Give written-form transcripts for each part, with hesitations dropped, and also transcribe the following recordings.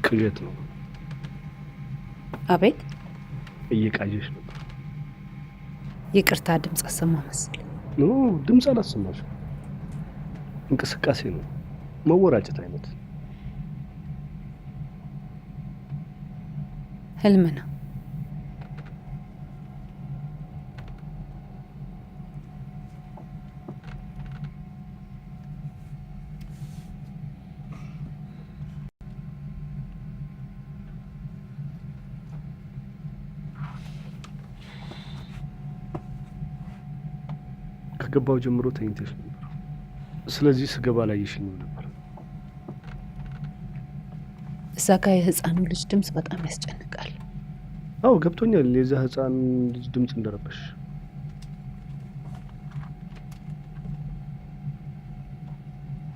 ቅዠት ነው። አቤት እየቃዠሽ ነበር። ይቅርታ ድምጽ አሰማ መስል። ኖ ድምጽ አላሰማሽም። እንቅስቃሴ ነው፣ መወራጨት አይነት። ህልም ነው። ከገባው ጀምሮ ተኝተሽ ነበር። ስለዚህ ስገባ ላይ ይሽኝ ነበር። እዛ ጋ የህፃኑ ልጅ ድምጽ በጣም ያስጨንቃል። አዎ ገብቶኛል፣ የዛ ህፃን ልጅ ድምጽ እንደረበሽ።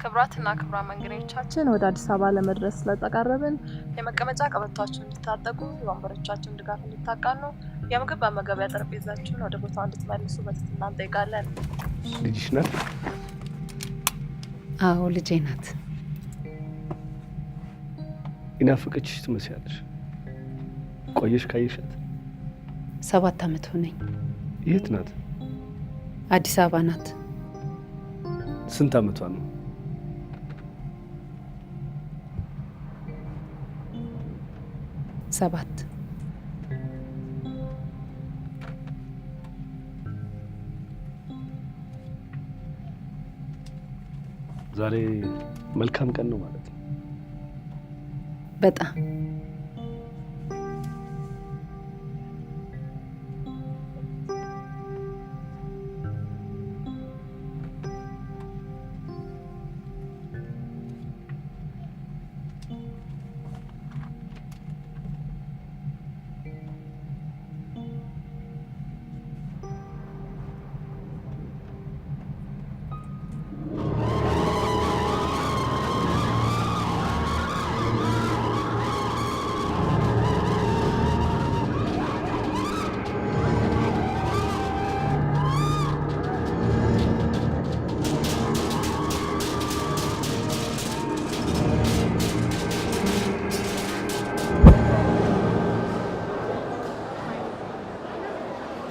ክብራትና ክብራ መንገደኞቻችን ወደ አዲስ አበባ ለመድረስ ስለተቃረብን የመቀመጫ ቀበቷችሁን እንድታጠቁ፣ የወንበሮቻችሁን ድጋፍ እንድታቃኑ፣ የምግብ መመገቢያ ጠረጴዛችሁን ወደ ቦታው እንድትመልሱ በትህትና እንጠይቃለን። ልጅሽ ናት? አዎ ልጄ ናት። ይናፍቀችሽ ትመስያለሽ። ቆየሽ ካየሻት? 7 ዓመት ሆነኝ። የት ናት? አዲስ አበባ ናት። ስንት ዓመቷ ነው? 7 ዛሬ መልካም ቀን ነው ማለት ነው። በጣም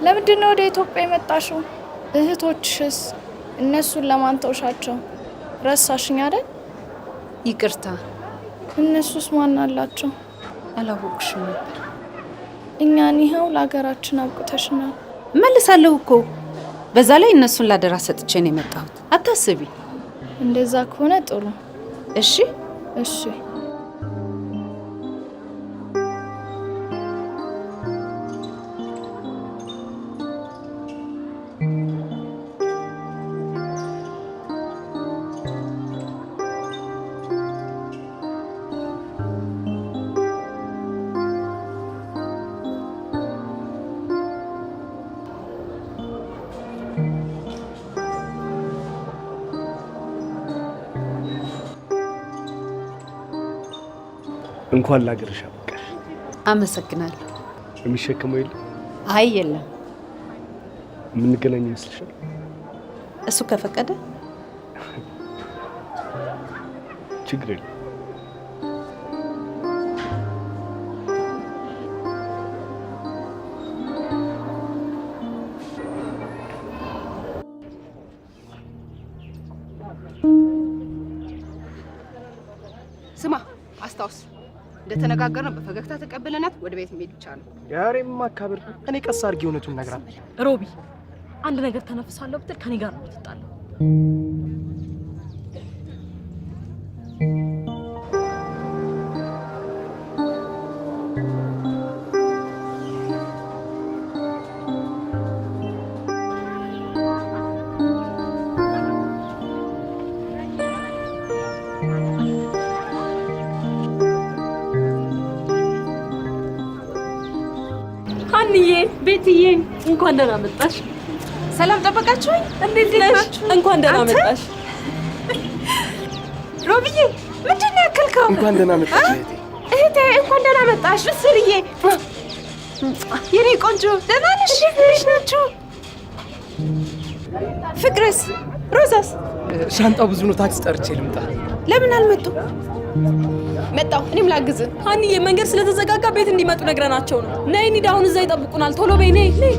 ለምንድን ነው ወደ ኢትዮጵያ የመጣሽው? እህቶችሽስ? እነሱን ለማን ተውሻቸው? ረሳሽኝ አይደል? ይቅርታ። እነሱስ ማን አላቸው? አላወቅሽም ነበር። እኛን ይኸው ለሀገራችን አብቅተሽናል። እመልሳለሁ እኮ። በዛ ላይ እነሱን ላደራ ሰጥቼ ነው የመጣሁት። አታስቢ። እንደዛ ከሆነ ጥሩ። እሺ እሺ። እንኳን ላገርሽ አበቃሽ። አመሰግናለሁ። የሚሸከመው የለም? አይ የለም። የምንገናኝ ይመስልሻል? እሱ ከፈቀደ ችግር የለም። ስማ አስታውስ፣ እንደተነጋገርነው በፈገግታ ተቀበለናት ወደ ቤት መሄድ ብቻ ነው። ያሬም ማካበር። እኔ ቀስ አድርጌ እውነቱን ነግራለሁ። ሮቢ አንድ ነገር ተነፍሳለሁ ብትል ከኔ ጋር ነው የምትጣለው። ሀንዬ፣ ቤትዬ እንኳን ደህና መጣሽ። ሰላም ጠበቃችሁኝ? እንዴት ነሽ? እንኳን ደህና መጣሽ። ሮቢዬ፣ ምንድን ነው ያከልከው? እንኳን ደህና መጣሽ እህቴ። እህቴ እንኳን ደህና መጣሽ። ምስርዬ፣ የኔ ቆንጆ ደህና ነሽ? እንዴት ናችሁ? ፍቅርስ? ሮዛስ? ሻንጣው ብዙ ነው። ታክሲ ጠርቼ ልምጣ። ለምን አልመጡ? መጣሁ። እኔም ላግዝ። ሀኒዬ መንገድ ስለተዘጋጋ ቤት እንዲመጡ ነግረናቸው ነው። ነይ እንሂድ፣ አሁን እዛ ይጠብቁናል። ቶሎ በይ ነይ ነይ።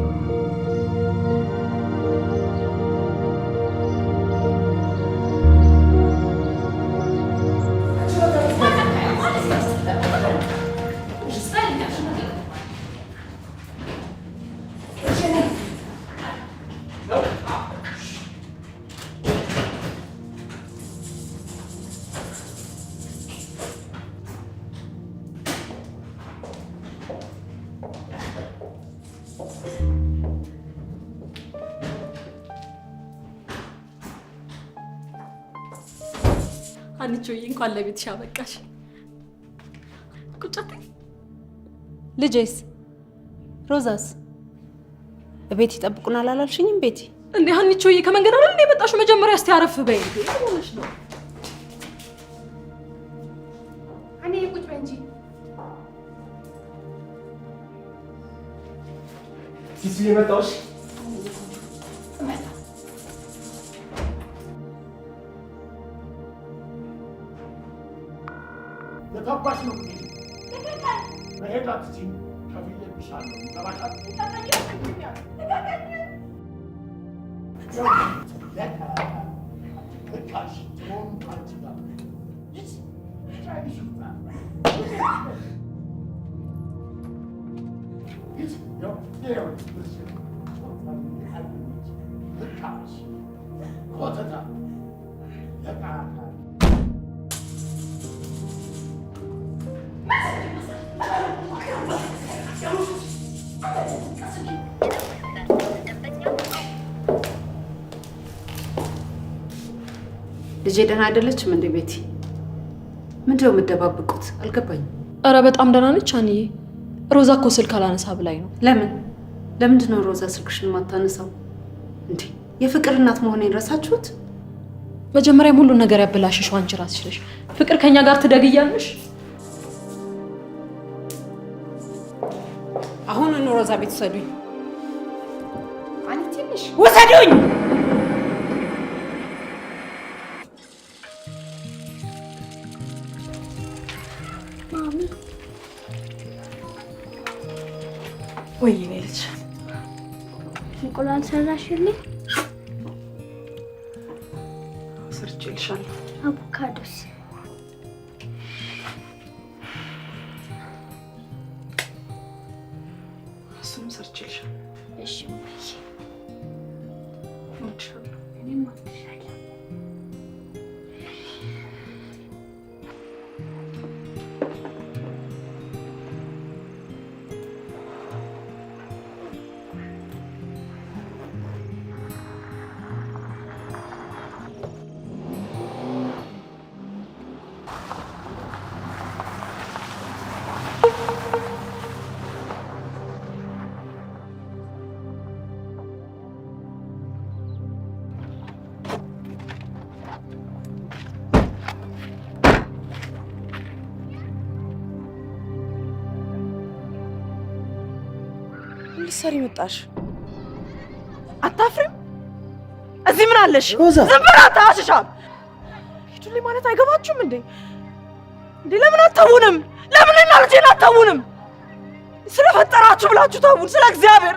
አንቺዬ እንኳን ለቤትሽ አበቃሽ። ቁጭት ልጄስ ሮዛስ ቤት ይጠብቁናል አላልሽኝም? ቤቲ እንዴ አንቺዬ ከመንገድ አይደል እንዴ መጣሽው? መጀመሪያ እስቲ አረፍ በይ እንዴ ሆነሽ ነው። እኔ ቁጭ በይ እንጂ ሲሲ የመጣውሽ ለታባሽ ነው መሄድ አትችይም። ከፍዬብሻለሁ። ተባሻል ልካሽ ትሆን አንቺ ጋር ልጄ ደህና አይደለችም እንዴ? ቤቲ ምንድነው የምትደባብቁት? አልገባኝም። ኧረ በጣም ደህና ነች አንዬ። ሮዛ እኮ ስልክ አላነሳ ብላኝ ነው። ለምንድን ነው ሮዛ ስልክሽን ማታነሳው እንዴ? የፍቅር እናት መሆኔን ረሳችሁት? መጀመሪያም ሁሉን ነገር ያበላሽሽው አንቺ ራስሽ ነሽ። ፍቅር ከኛ ጋር ትደግያለሽ። አሁን ሮዛ ቤት ውሰዱኝ። አንቺ ትንሽ ውሰዱኝ። ወይኔ ልጅ እንቁላል ሰራሽልኝ? ሰርቼልሻለሁ። አቮካዶስ? እሱም ሰርቼልሻለሁ። እሺ እወድሻለሁ። እኔም እወድሻለሁ። ልትሰሪ መጣሽ? አታፍሪም? እዚህ ምን አለሽ? ዝም ብላ ታሽሻል። ሂዱልኝ ማለት አይገባችሁም እንዴ? ለምን አታውንም? ለምን እና ልጄን አታውንም? ስለፈጠራችሁ ብላችሁ ታውን። ስለ እግዚአብሔር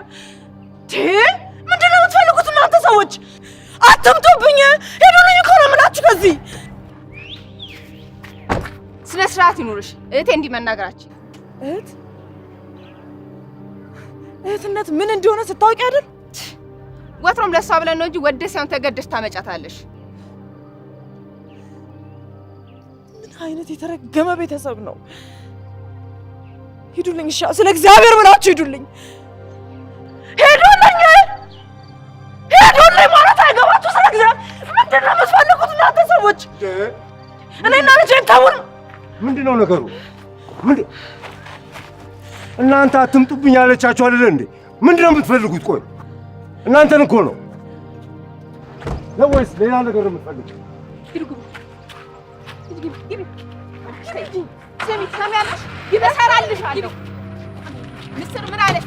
ምንድን ነው የምትፈልጉት እናንተ ሰዎች? አትምጡብኝ። ሂዱልኝ እኮ ነው የምላችሁ። ከዚህ ስነ ስርዓት ይኑርሽ እህቴ። እንዲህ መናገራችን እህትነት ምን እንደሆነ ስታውቂ አይደል? ወትሮም ለሷ ብለን ነው እንጂ ወደ ሳይሆን ተገደሽ ታመጫታለሽ። ምን አይነት የተረገመ ቤተሰብ ነው? ሂዱልኝ። እሺ ስለ እግዚአብሔር ብላችሁ ሂዱልኝ። ሂዱልኝ ማለት አይገባችሁ። ስለ እግዚአብሔር ምንድን ነው የምትፈልጉት እናንተ ሰዎች? እኔና ልጄን ተውን። ምንድን ነው ነገሩ? እናንተ አትምጡብኝ ያለቻችሁ አይደል እንዴ? ምንድን ነው የምትፈልጉት? ቆይ እናንተን እኮ ነው ወይስ ሌላ ነገር ነው የምትፈልጉት? ስሚ ሰሚያለሽ? ይበሰራልሻለሁ። ምስር ምን አለሽ?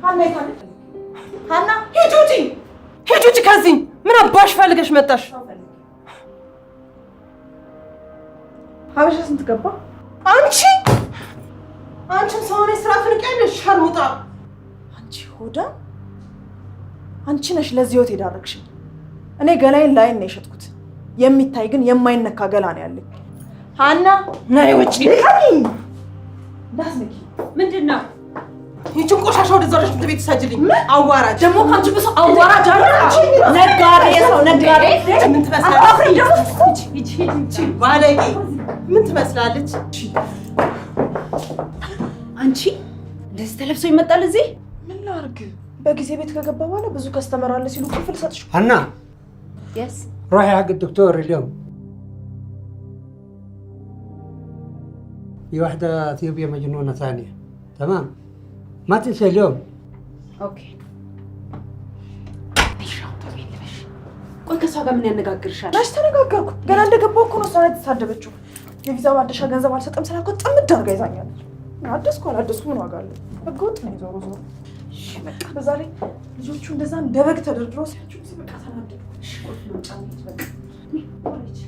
ሀና ይታለ ሀና ሂጂ ውጪ ከዚህ ምን አባሽ ፈልገሽ መጣሽ? ሀበሻ ስንት ገባ? አንቺን ሰው ነሽ ስራ ትንቂያለሽ ሸርሙጣ። አንቺ ሆዳ አንቺ ነሽ ለዚህ ህይወት የዳረግሽኝ። እኔ ገላዬን ላይን ነው የሸጥኩት። የሚታይ ግን የማይነካ ገላ ነው ያለኝ። ሀና ነይ ውጪ። እንዳትነኪ። ምንድን ነው? ይቺን ቆሻሻ ወደዛ ወደሽ ቤት ሰጅልኝ። አዋራጅ ደግሞ ካንቺ ብሶ አዋራጅ አለ። ነጋዴ የሰው ነጋዴ ምን ትመስላለች? ሂጂ ባለጌ ምን ትመስላለች? አንቺ እንደዚህ ተለብሶ ይመጣል እዚህ? ምን ላድርግ? በጊዜ ቤት ከገባ በኋላ ብዙ ከስተመር አለ ሲሉ ክፍል ሰጥሽ። ሀና يس روحي حق الدكتور اليوم. في واحدة اثيوبية مجنونة ثانية. تمام؟ ما تنسى اليوم. اوكي. ቆይ ከሷ ጋር ምን ያነጋግርሻል? ናሽ ተነጋገርኩ። ገና እንደገባው እኮ ነው እሷ የተሳደበችው። የቪዛ ማደሻ ገንዘብ አልሰጠም ስላልኳት ጥምድ አድርጋ ይዛኛለች። አደስኩ ምን ዋጋ አለው? ህገወጥ ነው ዞሮ ዞሮ። እሺ በቃ በዛ ላይ ልጆቹ እንደዛ እንደበግ ተደርድረው ሲያችሁ ሲበቃ ተናደድኩ። እሺ ቆይ ነው ጫንት በቃ ወሬች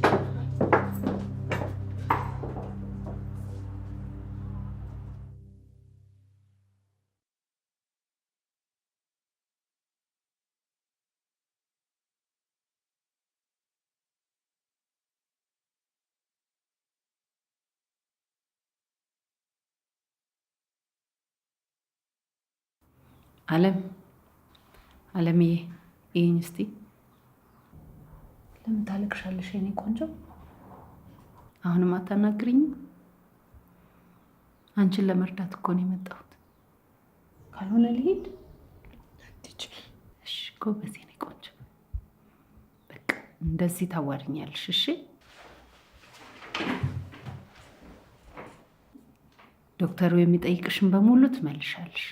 አለምዬ ይሄን እስቲ ለምን ታለቅሻለሽ የኔ ቆንጆ? አሁንም አታናግሪኝም? አንቺን ለመርዳት እኮ ነው የመጣሁት። ካልሆነ ልሂድ። እሺ ጎበዝ የኔ ቆንጆ፣ በቃ እንደዚህ ታዋሪኛለሽ። እሺ ዶክተሩ የሚጠይቅሽን በሙሉ ትመልሻለሽ።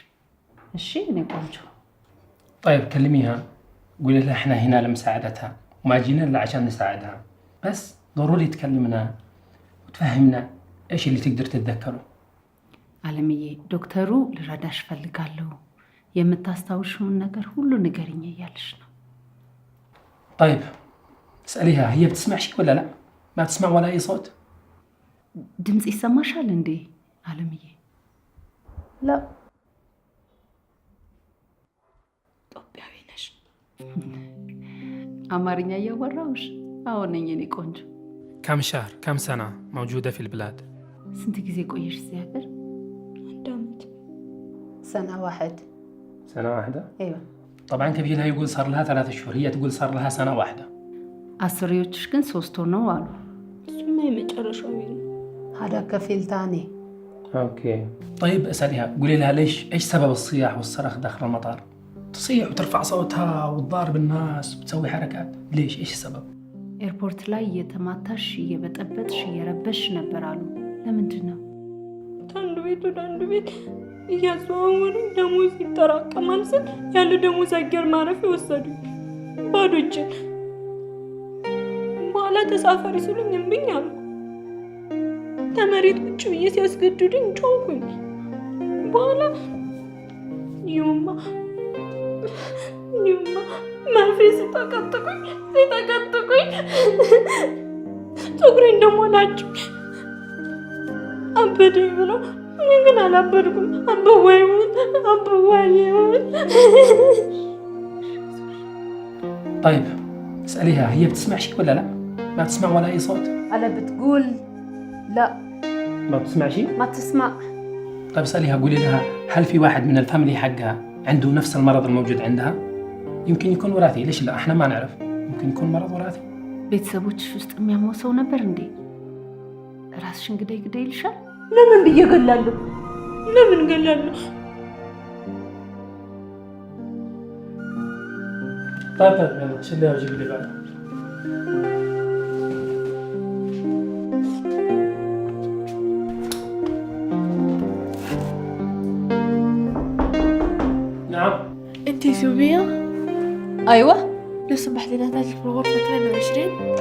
እሺ እኔ ቆንጆ። طيب كلميها قولي لها احنا هنا لمساعدتها وما جينا الا عشان نساعدها، بس ضروري تكلمنا وتفهمنا ايش اللي تقدر تتذكره. አለምዬ ዶክተሩ ልረዳሽ ፈልጋለሁ፣ የምታስታውሽውን ነገር ሁሉ ንገሪኝ እያልሽ ነው። طيب اسأليها هي بتسمع شيء ولا لا؟ ما تسمع ولا اي صوت؟ ድምጽ ይሰማሻል እንዴ አለምዬ? ላ ኢትዮጵያዊ ነሽ? አማርኛ እያወራሁሽ? አዎ ነኝ የኔ ቆንጆ። كم شهر كم سنة موجودة في البلاد؟ ስንት ጊዜ ቆየሽ እዚህ ሀገር? 1 ዓመት። سنة واحد. سنة واحدة؟ ايوه. طبعا كفيلها يقول صار لها 3 شهور، هي تقول صار لها سنة واحدة. አስሪዎችሽ ግን 3 ወር ነው አሉ። እሱማ የመጨረሻው ነው። هذا كفيل ثاني. اوكي طيب اسأليها قولي لها ليش ايش سبب الصياح والصرخ داخل المطار؟ تصيح وترفع صوتها وتضارب الناس وتسوي حركات، ليش ايش السبب؟ ኤርፖርት ላይ እየተማታሽ እየበጠበጥሽ እየረበሽ ነበር አሉ። ለምንድን ነው? አንዱ ቤት ወደ አንዱ ቤት እያዘዋወሩ ደሞዝ ይጠራቀማል ስል ያለ ደሞዝ አየር ማረፊያ ወሰዱኝ ባዶ እጄን። በኋላ ተሳፋሪ ሲሉኝ እምቢኝ አሉ። ተመሬት ቁጭ ብዬ ሲያስገድዱኝ ጮኩኝ። በኋላ ይሁማ መርፌ ሲጠቀጥቁኝ ፀጉሬን ደግሞ ላጩ አበደኝ ብለው እኔ ግን አላበድኩም። አበዋይውን طيب اسأليها هي بتسمع شيء ولا لا؟ ما تسمع ولا أي صوت؟ أنا بتقول لا ما بتسمع شيء؟ ما تسمع. طيب اسأليها قولي لها هل في واحد من الفاميلي حقها عنده نفس المرض الموجود عندها؟ يمكن يكون وراثي، ليش لا؟ احنا ما نعرف، يمكن يكون مرض وراثي. ቤተሰቦችሽ ውስጥ የሚያመው ሰው ነበር እንዴ? ራስሽን ግደይ ይልሻል? ለምን ብዬ ገላለሁ? ለምን ገላለሁ? طيب يلا شيليها وجيبي لي بعد. نعم. انت اثيوبية؟ ايوه. لو سمحت لي نحتاجك في الغرفة 22.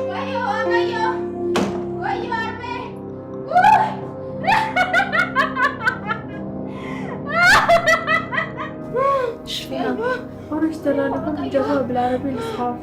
شفيها وانا اشتغل لكم الجواب بالعربي الاصحاب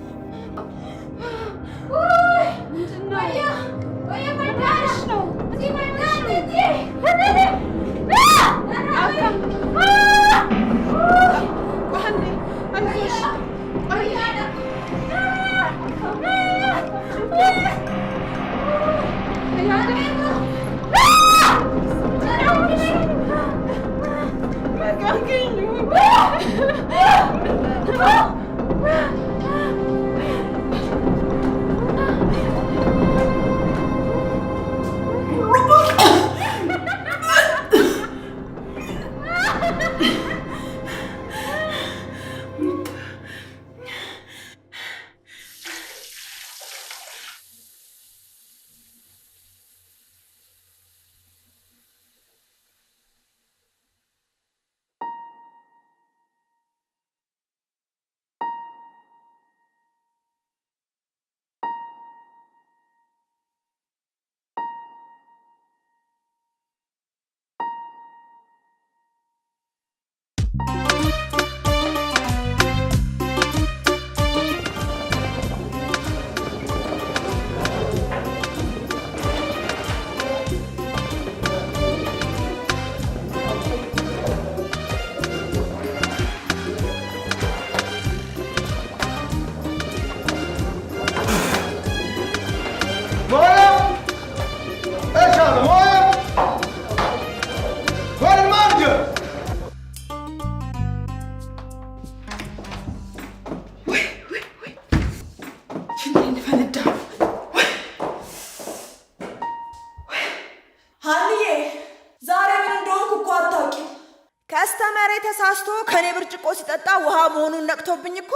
ከስተመሬ ተሳስቶ ከኔ ብርጭቆ ሲጠጣ ውሃ መሆኑን ነቅቶብኝ እኮ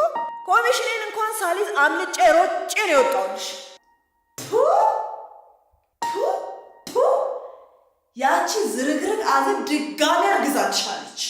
ኮሚሽኔን እንኳን ሳሊዝ አምልጬ ሮጬ ነው የወጣሁልሽ። ያቺ ዝርግርግ አዘብ ድጋሚ አርግዛችኋለች።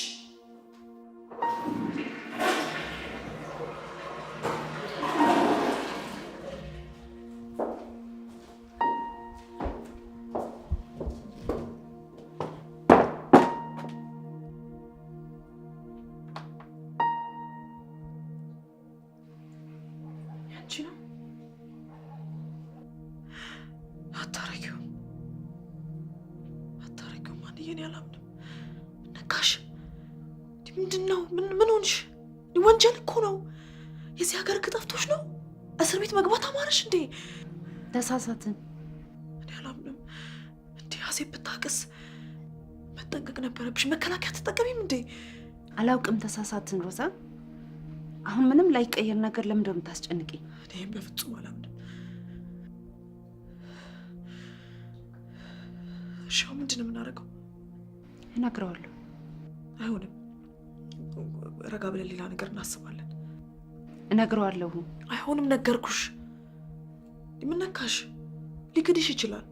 አታረጊውም አንዬን ያላምንም። ነካሽ? ምንድን ነው? ምን ሆንሽ? ወንጀል እኮ ነው። የዚህ ሀገር ሕግ ጠፍቶሽ ነው? እስር ቤት መግባት አማረሽ እንዴ? ተሳሳትን። እኔ አላምንም። እንዲህ አሴብ ብታቅስ መጠንቀቅ ነበረብሽ። መከላከያ ትጠቀሚም እንዴ? አላውቅም። ተሳሳትን ሮዛ። አሁን ምንም ላይቀየር ነገር ለምን እንደምታስጨንቂኝ? እኔም በፍጹም አላምንም። እሺ ምንድን ነው የምናደርገው? እነግረዋለሁ። አይሆንም። ረጋ ብለን ሌላ ነገር እናስባለን። እነግረዋለሁ። አይሆንም። ነገርኩሽ። ምን ነካሽ? ሊክድሽ ይችላል።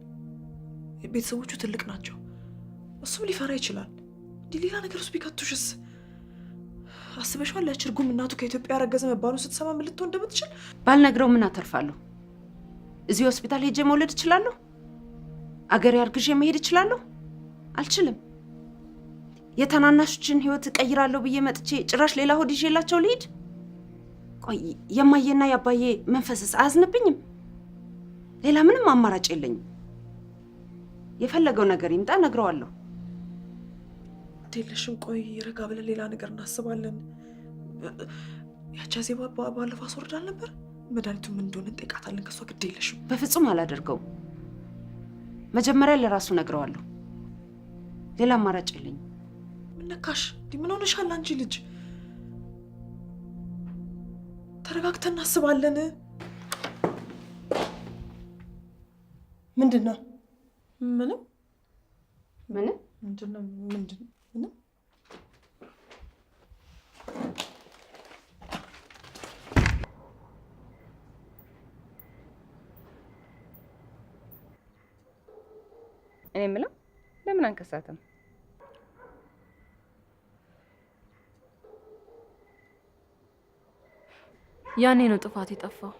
ቤተሰቦቹ ትልቅ ናቸው። እሱም ሊፈራ ይችላል። እንዲህ ሌላ ነገር ውስጥ ቢከቱሽስ? አስበሽዋል? ያች እርጉም እናቱ ከኢትዮጵያ ረገዘ መባሉ ስትሰማ ምን ልትሆን እንደምትችል? ባልነግረው ምን አተርፋለሁ? እዚህ ሆስፒታል ሄጄ መውለድ እችላለሁ? አገሬ አርግዤ መሄድ እችላለሁ? አልችልም። የተናናሾችን ህይወት እቀይራለሁ ብዬ መጥቼ ጭራሽ ሌላ ሆድ ይዤላቸው ልሂድ? ቆይ የማየና የአባዬ መንፈስስ አያዝንብኝም? ሌላ ምንም አማራጭ የለኝም። የፈለገው ነገር ይምጣ፣ እነግረዋለሁ። ግዴለሽም። ቆይ ረጋ ብለን ሌላ ነገር እናስባለን። ያቻ ዜባ ባለፈው አስወርዳል ነበር። መድኃኒቱ ምን እንደሆነ እንጠይቃታለን ከሷ። ግዴለሽም። በፍጹም አላደርገውም። መጀመሪያ ለራሱ እነግረዋለሁ። ሌላ አማራጭ የለኝም። ምን ነካሽ? ምን ሆነሻል አንቺ ልጅ? ተረጋግተን እናስባለን። ምንድን ነው? ምንም ምንም ምንድን ነው? ምንም እኔ የምለው ለምን አንከሳትም? ያኔ ነው ጥፋት የጠፋው።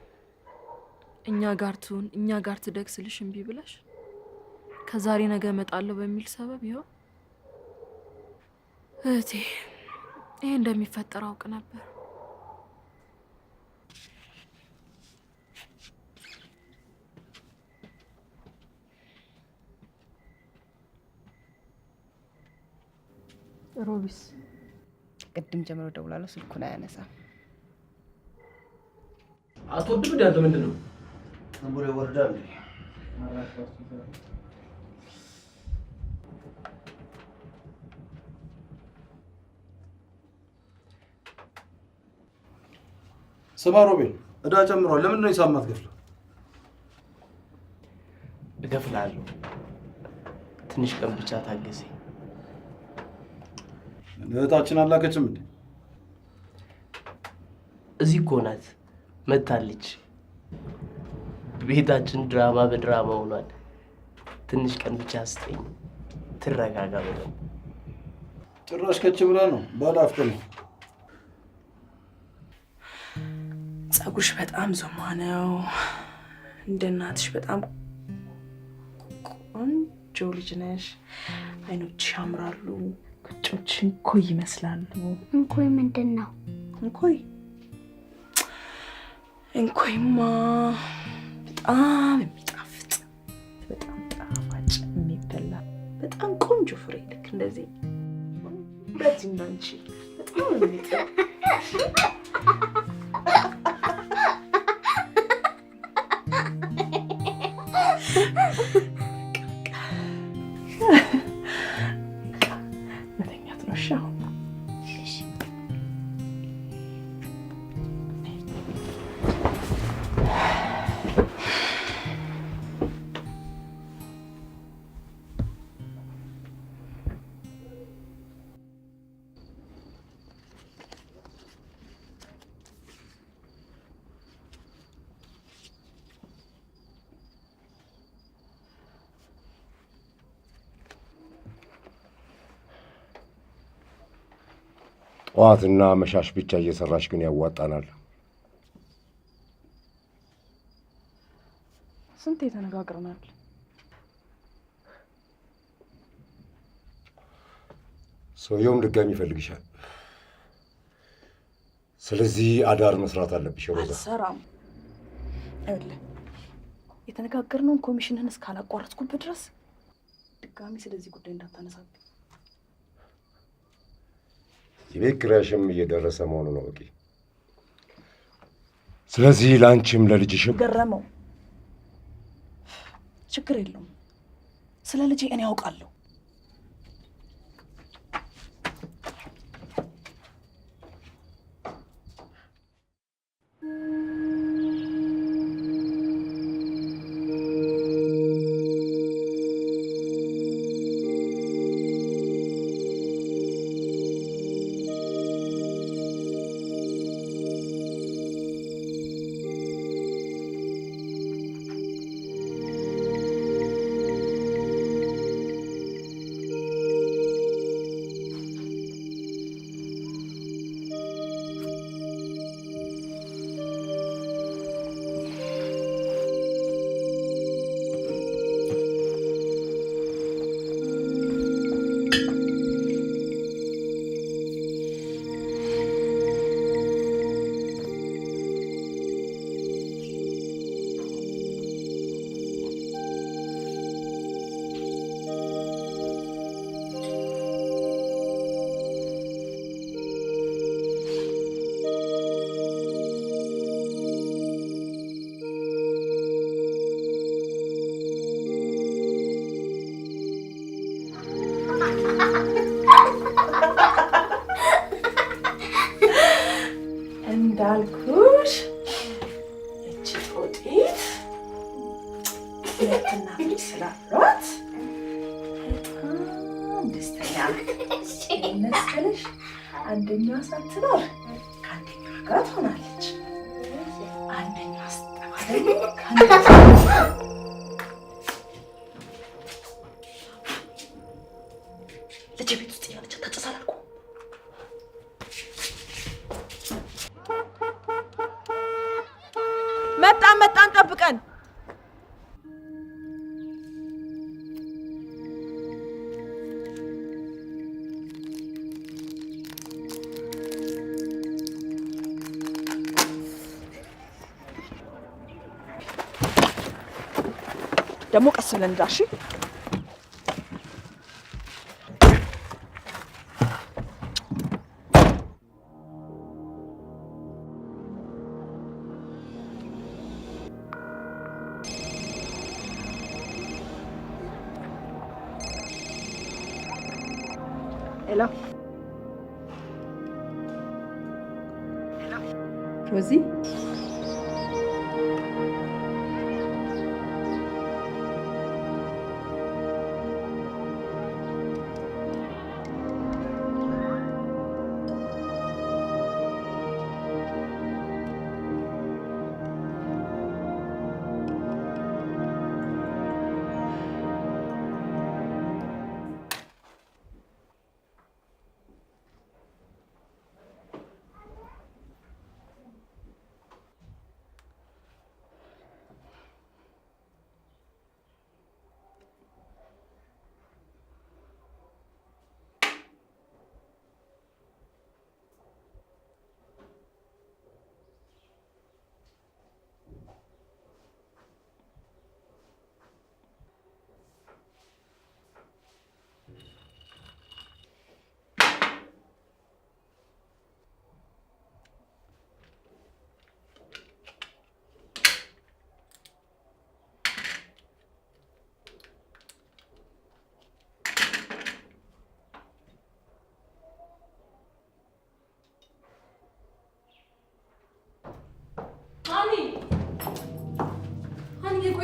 እኛ ጋር ትሁን እኛ ጋር ትደግ ስልሽ እምቢ ብለሽ ከዛሬ ነገ እመጣለሁ በሚል ሰበብ ይኸው። እህቴ ይሄ እንደሚፈጠር አውቅ ነበር። ሮቢስ ቅድም ጀምሮ ደውላለሁ፣ ስልኩን አያነሳም። አትወድም እንዴ? አንተ ምንድን ነው አንቦሌ ወርዳል። ስማ ሮቤል፣ እዳ ጨምሯል። ለምንድን ነው ሂሳብ ማትከፍለው? እከፍላለሁ። ትንሽ ቀን ብቻ ታገሰኝ። እህታችን አላከችም እንዴ? እዚህ እኮ ናት፣ መታለች። ቤታችን ድራማ በድራማ ሆኗል። ትንሽ ቀን ብቻ ስጠኝ፣ ትረጋጋ በደንብ። ጭራሽ ከች ብላ ነው ባለ አፍጥነው። ጸጉርሽ በጣም ዞማ ነው። እንደ እናትሽ በጣም ቆንጆ ልጅ ነሽ። አይኖችሽ ያምራሉ። ጉንጮችሽ እንኮይ ይመስላሉ። እንኮይ ምንድን ነው? እንኮይማ በጣም የሚጣፍጥ በጣም ጣፋጭ የሚበላ በጣም ቆንጆ ፍሬ ልክ እንደዚህ ነው እንጂ በጣም የሚጣፍጥ መተኛት ነው። እሺ አሁን ጠዋትና መሻሽ ብቻ እየሰራሽ ግን ያዋጣናል። ስንት ተነጋግረናል። ሰውየውም ድጋሚ ይፈልግሻል። ስለዚህ አዳር መስራት አለብሽ ሮዛ። አልሰራም። አይደለም የተነጋገርነውን ኮሚሽንን እስካላቋረጥኩበት ድረስ ድጋሚ ስለዚህ ጉዳይ እንዳታነሳብኝ። የቤት ኪራይሽም እየደረሰ መሆኑ ነው በቂ። ስለዚህ ለአንቺም ለልጅሽም ገረመው ችግር የለውም። ስለ ልጄ እኔ ያውቃለሁ። እንዳልኩሽ እቺ ጦጢት ሁለትና ልጅ ስላሏት በጣም ደስተኛ መሰለሽ። አንደኛዋ ሳትኖር ከአንደኛዋ ጋር ትሆናለች። አንደኛዋ ስትጠፋ ደግሞ ልጅ ቤት ውስጥ ያለች ታጨሳላልኩ። መጣን ጠብቀን። ደግሞ ቀስ ብለን እንዳሽ ሄሎ ሮዚ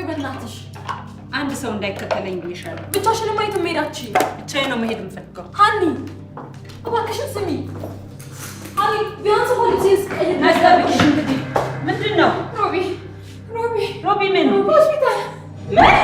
በእናትሽ አንድ ሰው እንዳይከተለኝ ብዬሻለሁ። ብቻሽን ማየት መሄዳች ብቻዬን ነው መሄድ የምፈልገው። ሀኒ እባክሽን ስሚ። ሀኒ ቢያንስ ፖሊስ ቀይ ነገርሽ እንግዲህ ምንድን ነው? ሮቢ ምን ሆስፒታል ምን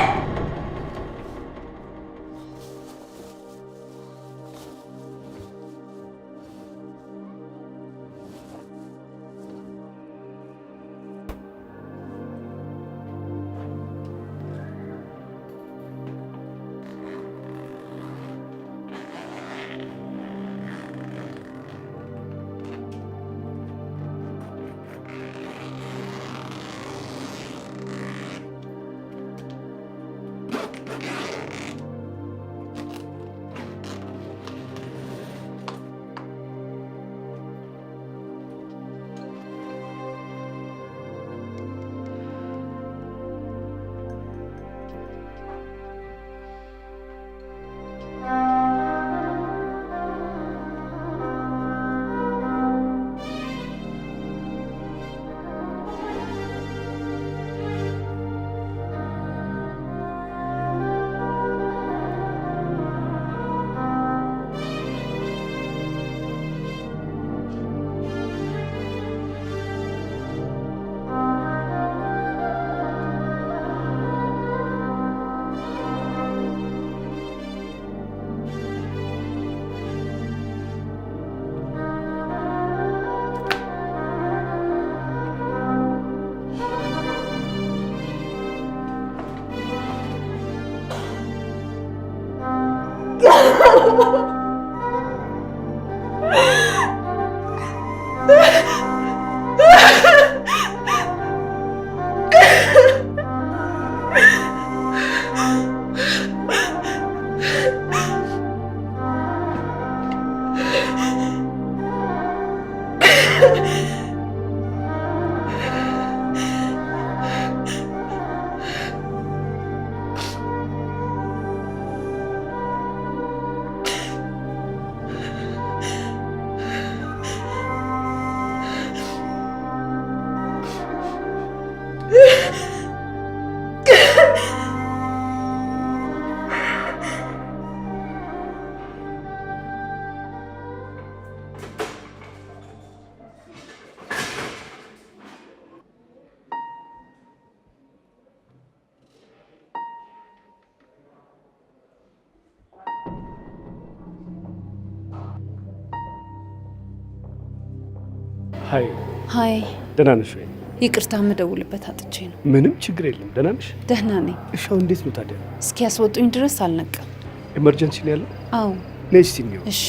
ሀይ ደህና ነሽ ወይ? ይቅርታ የምደውልበት አጥቼ ነው። ምንም ችግር የለም። ደህና ነሽ? ደህና ነኝ። እሺ አሁን እንዴት ነው ታዲያ? እስኪ ያስወጡኝ ድረስ አልነቃም። ኤመርጀንሲ ነው ያለው? አዎ። ነይ እስቲ እንየው። እሺ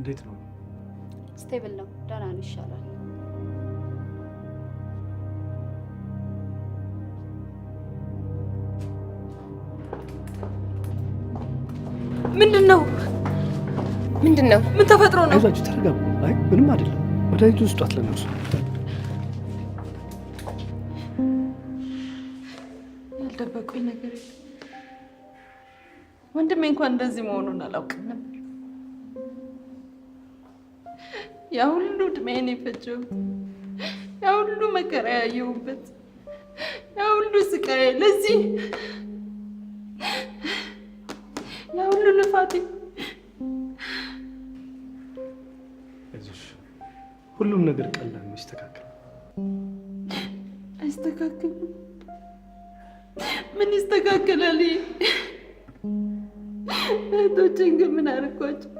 እንዴት ነው? ስቴብል ነው። ደህና ነው፣ ይሻላል። ምንድን ነው? ምንድን ነው? ምን ተፈጥሮ ነው? አይዟችሁ፣ ተረጋጉ። አይ ምንም አይደለም። መድኃኒቱን ስጧት ለነርሱ። ያልደበቁኝ ነገር የለም። ወንድሜ እንኳን እንደዚህ መሆኑን አላውቅም ነበር። ያ ሁሉ እድሜን የፈጀው፣ ያ ሁሉ መከራ ያየሁበት፣ ያ ሁሉ ስቃይ፣ ለዚህ ያ ሁሉ ልፋቴ። አይዞሽ፣ ሁሉም ነገር ቀላል ነው፣ ይስተካከላል። አይስተካከልም። ምን ይስተካከላል? እህቶቼን ግን ምን አደረኳቸው?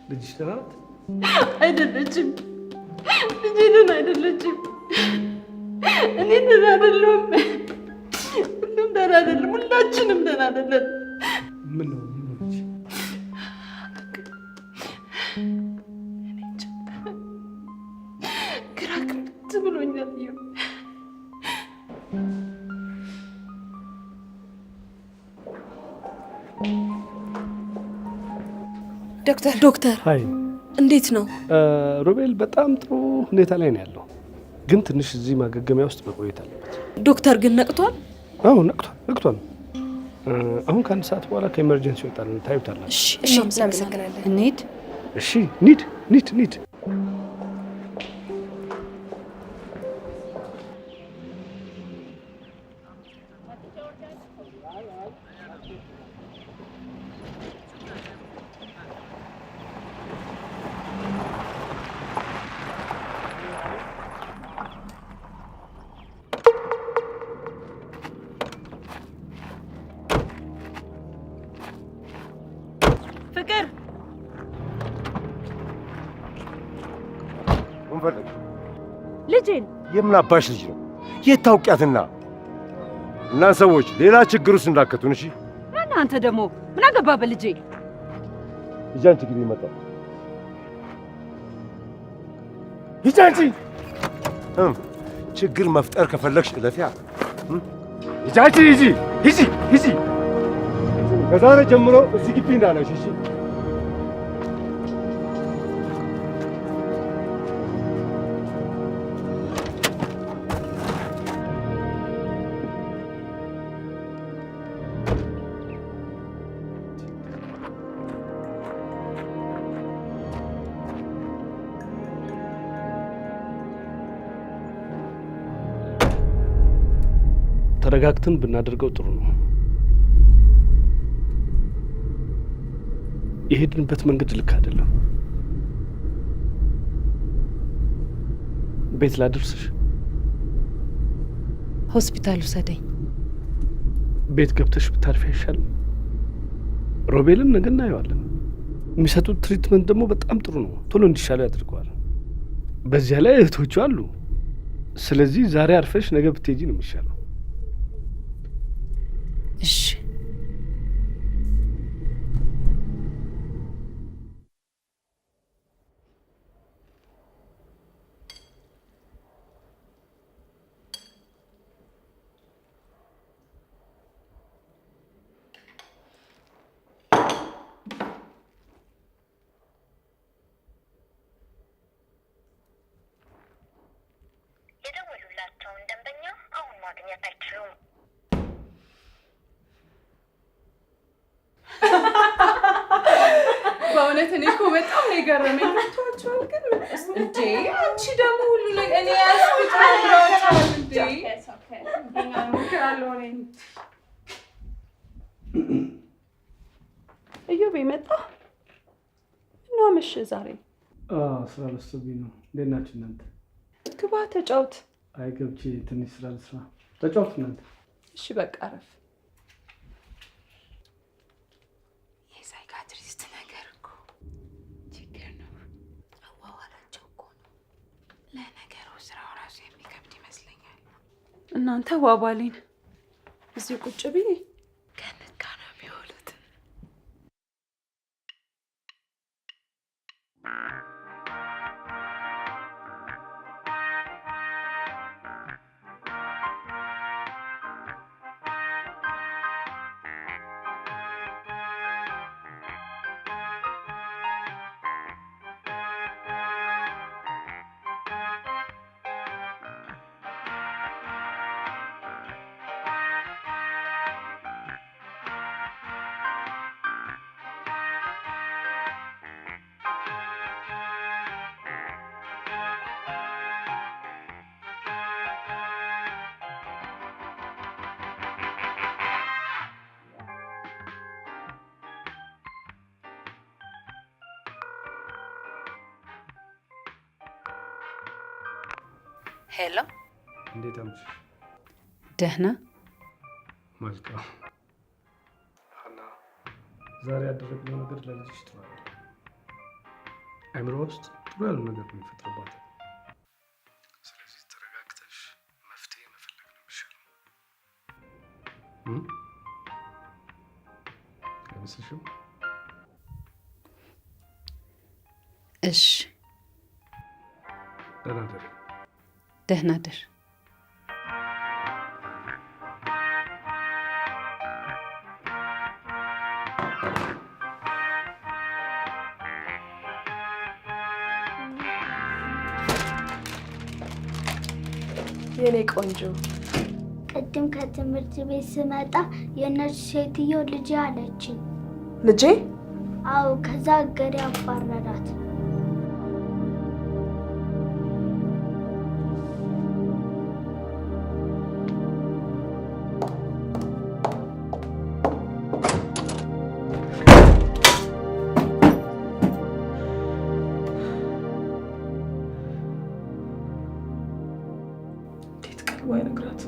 ልጅሽ ደህና ናት? አይደለችም። ልጄ ደህና አይደለችም። እኔ ደህና አይደለሁም። ሁሉም ደህና አይደለም። ሁላችንም ደህና አይደለም። ምን ነው ልጅ? ግራ ግብት ብሎኛል። ዶክተር ሃይ፣ እንዴት ነው? ሮቤል በጣም ጥሩ ሁኔታ ላይ ነው ያለው፣ ግን ትንሽ እዚህ ማገገሚያ ውስጥ መቆየት አለበት። ዶክተር ግን ነቅቷል? አዎ ነቅቷል። አሁን ከአንድ ሰዓት በኋላ ከኤመርጀንሲ ይወጣል፣ ታዩታላችሁ። እሺ፣ እናመሰግናለን። እንሂድ። እሺ፣ ኒድ። ፍቅር ምን ፈለግ? ልጄን የምን አባሽ ልጅ ነው? የት ታውቂያትና? እና ሰዎች ሌላ ችግር ውስጥ እንዳከቱን። እሺ እና አንተ ደግሞ ምን አገባ በልጄ? ሂጂ አንቺ ግቢ። መጣሁ። ሂጂ አንቺ። ችግር መፍጠር ከፈለግሽ እለፊያ። ሂጂ አንቺ፣ ሂጂ። ከዛሬ ጀምሮ እዚህ ግቢ እንዳለሽ። እሺ ተረጋግተን ብናደርገው ጥሩ ነው። የሄድንበት መንገድ ልክ አይደለም። ቤት ላደርስሽ? ሆስፒታል ውሰደኝ። ቤት ገብተሽ ብታርፊ አይሻልም? ሮቤልን ነገ እናየዋለን። የሚሰጡት ትሪትመንት ደግሞ በጣም ጥሩ ነው፣ ቶሎ እንዲሻለው ያደርገዋል። በዚያ ላይ እህቶቹ አሉ። ስለዚህ ዛሬ አርፈሽ ነገ ብትሄጂ ነው የሚሻለው። እሺ። የደወሉላቸውን ደንበኛ አሁን ማግኘት አይችሉም። በእውነት እኔ እኮ በጣም ነው የገረመኝ። ታውቃቸዋል ግን እንዴ አንቺ ደግሞ ሁሉ ነገር እኔ ያስብታለሁ እንዴ እዮቤ መጣ እና መሸ ዛሬ። ስራ በዝቶብኝ ነው። እንዴት ናችሁ እናንተ? ግባ ተጫውት። አይ ገብቼ ትንሽ ስራ ልስራ። ተጫውት እናንተ። እሺ በቃ አረፍ። የሳይካትሪስት ነገር እኮ ችግር ነው። አዋዋላቸው እኮ ነው። ለነገሩ ስራው ራሱ የሚከብድ ይመስለኛል። እናንተ ዋባሌን እዚህ ቁጭ ብዬ ገነት ሄሎ፣ እንዴት አምሽ? ደህና። መልካም። ሀና፣ ዛሬ ያደረግነው ነገር ለልጅሽ ጥሩ አይደለም። አእምሮ ውስጥ ጥሩ ያሉ ነገር ነው የሚፈጥርባት። ስለዚህ ተረጋግተሽ መፍትሄ መፈለግ ነው የሚሻለው። አይመስልሽም? እሺ፣ ደህና ደሪ። ደህና ደር። የኔ ቆንጆ፣ ቅድም ከትምህርት ቤት ስመጣ የእነሱ ሴትዮ ልጄ አለችኝ። ልጄ? አዎ። ከዛ እገሬ አባረራት። አይነግራት።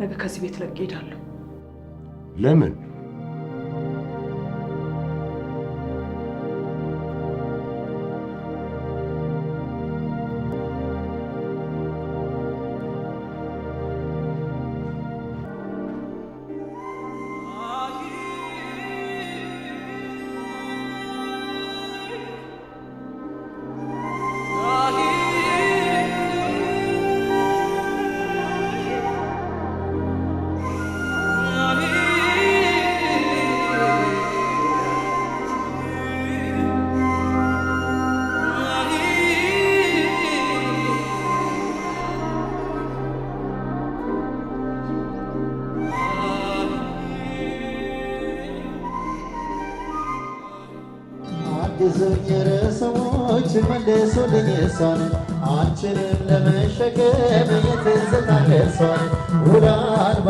ነገ ከዚህ ቤት ለቅ ሄዳለሁ። ለምን? ሰዎች መልሱልኝ እሷን አንቺንም ለመሸከም የትዝታ ደርሷል ውሎ አልባ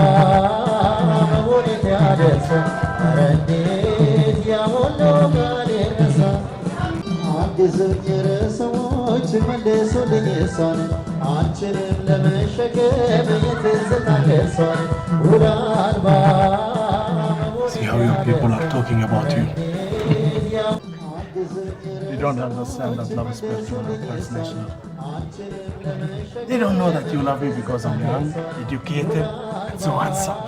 መሆኔን ያደርሷል ኧረ እንዴት ያ ሁሉ ቃል ይረሳል አግዙኝ ሰዎች መልሱልኝ እሷን አንቺንም ለመሸከም የትዝታ ደርሷል ውሎ አልባ See how your people are talking about you. They don't understand that love is spiritual and transnational. They don't know that you love me because I'm young, educated, and so handsome.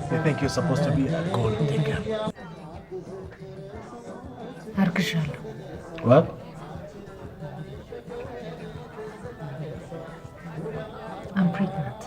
They think you're supposed to be a gold digger. አርግዣለሁ። What? I'm pregnant.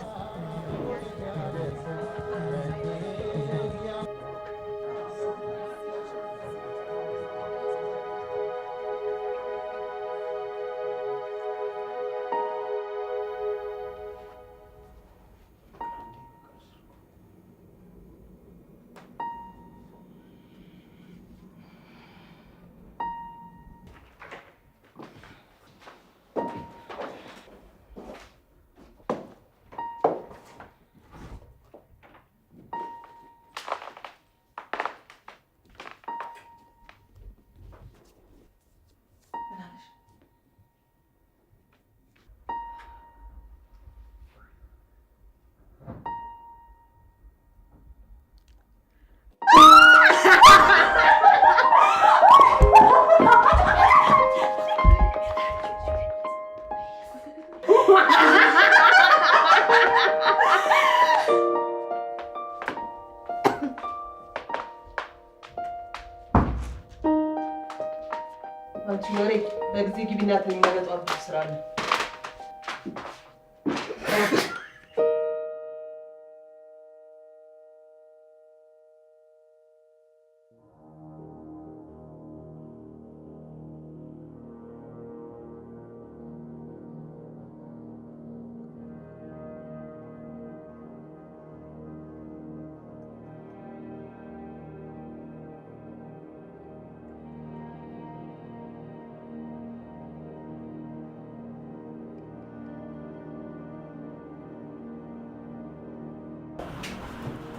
አንቺ ማሬ በጊዜ ግቢና ተኝ ነገጧል ስራ አለ።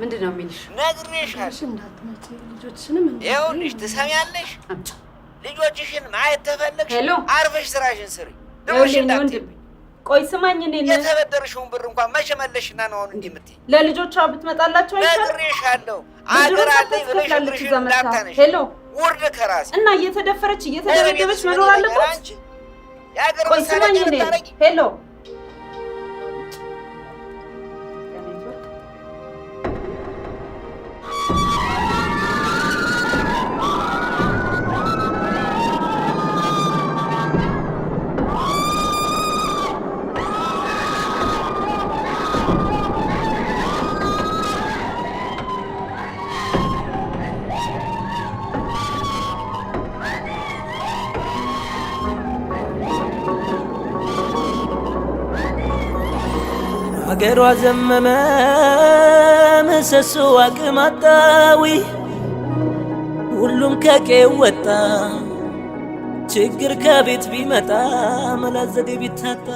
ምንድን ነው የሚልሽ? ነግሬሻለሁ። እንዳትመጪ ልጆችንም ይኸውልሽ፣ ትሰሚያለሽ? ልጆችሽን ማየት ተፈለግሽ አርፈሽ ስራሽን ስሪ። ይኸውልሽ ወንድም፣ ቆይ ስማኝ። እኔ የተበደርሽውን ብር እንኳን መቼ መለሽና ነው አሁን እንዲህ የምትይኝ? ለልጆቿ ብትመጣላቸው አይሻልም? ነግሬሻለሁ። አገር አለኝ ብለሽ ብርሽን እንዳታነሽ። ውርድ ከራሴ እና እየተደፈረች እየተደበደበች መኖር አለባት? ቆይ ስማኝ። እኔ ሄሎ አገሯ ዘመመ ምሰሶ አቅም አጣዊ ሁሉም ከቄው ወጣ ችግር ከቤት ቢመጣ መላዘዴ ቢታጣ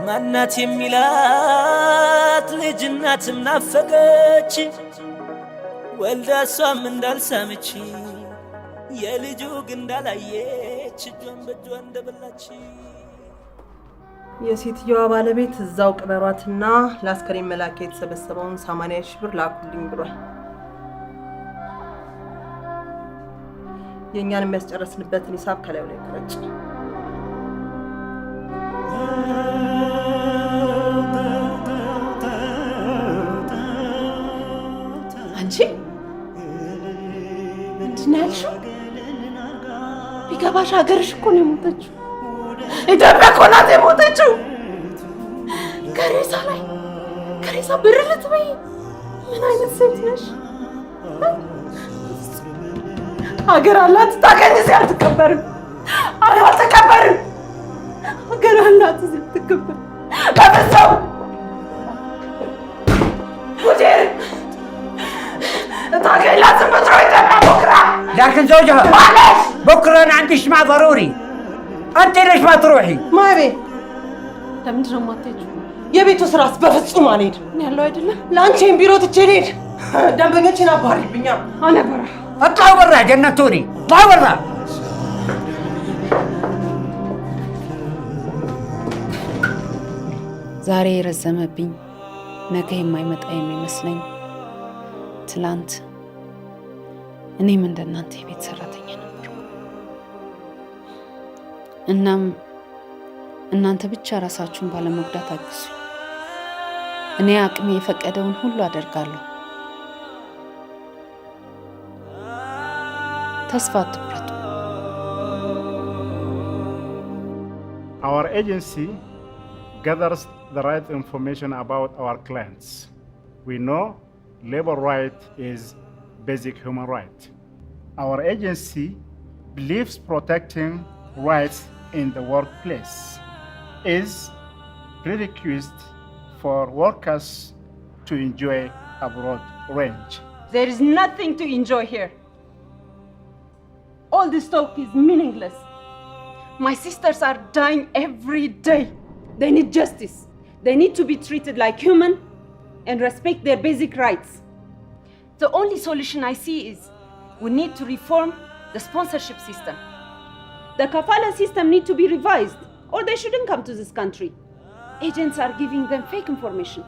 ማናት የሚላት ልጅ እናትም ናፈቀች ወልዳ እሷም እንዳልሳመች የልጁ ግን እንዳላየች እጇን በእጇ እንደበላች የሴትዮዋ ባለቤት እዛው ቅበሯትና ለአስከሬን መላኪያ የተሰበሰበውን 80,000 ብር ላኩልኝ ብሏል። የእኛን የሚያስጨርስንበትን ሂሳብ ከላዩ ላይ ቅረጭ። አንቺ ምንድን ነው ያልሽው? ቢገባሽ ሀገርሽ እኮ ነው የሞተችው። ኢትዮጵያ እኮ ናት የሞተችው። ከሬሳ ብር ልትበይ? ምን አይነት ሴት ነሽ? ሀገር አላት ታገኝ እዚህ አትከበርም። አትከበርም። ሀገር አላት እዚህ አትከበርም። በፍጹም ሙዲር ታገኝ لازم بتروحي تبع بكره. لكن زوجها بكره عندي اجتماع ضروري. አንተ ነሽ ማትሮሂ ማቤ ለምንድን ነው የማትሄጂው? የቤቱ ስራስ በፍጹም አልሄድም። እኔ ያለው አይደለም ለአንቺን ቢሮ ትቼ ልሄድ? ደንበኞችን አባሪብኛ አነበራ اطلعوا برا جنتوني اطلعوا برا. ዛሬ የረዘመብኝ ነገ የማይመጣ የሚመስለኝ ትላንት እኔም እንደናንተ የቤት ሰራተኛ ነበርኩ። እናም እናንተ ብቻ ራሳችሁን ባለመጉዳት አግዙ። እኔ አቅሜ የፈቀደውን ሁሉ አደርጋለሁ። ተስፋ አትቁረጡ። Our agency gathers the right information about our clients. We know labor right is basic human right. Our agency believes protecting rights in the workplace is prerequisite for workers to enjoy a broad range. There is nothing to enjoy here. All this talk is meaningless. My sisters are dying every day. They need justice. They need to be treated like human and respect their basic rights. The only solution I see is we need to reform the sponsorship system. The kafala system need to be revised or they shouldn't come to this country. Agents are giving them fake information.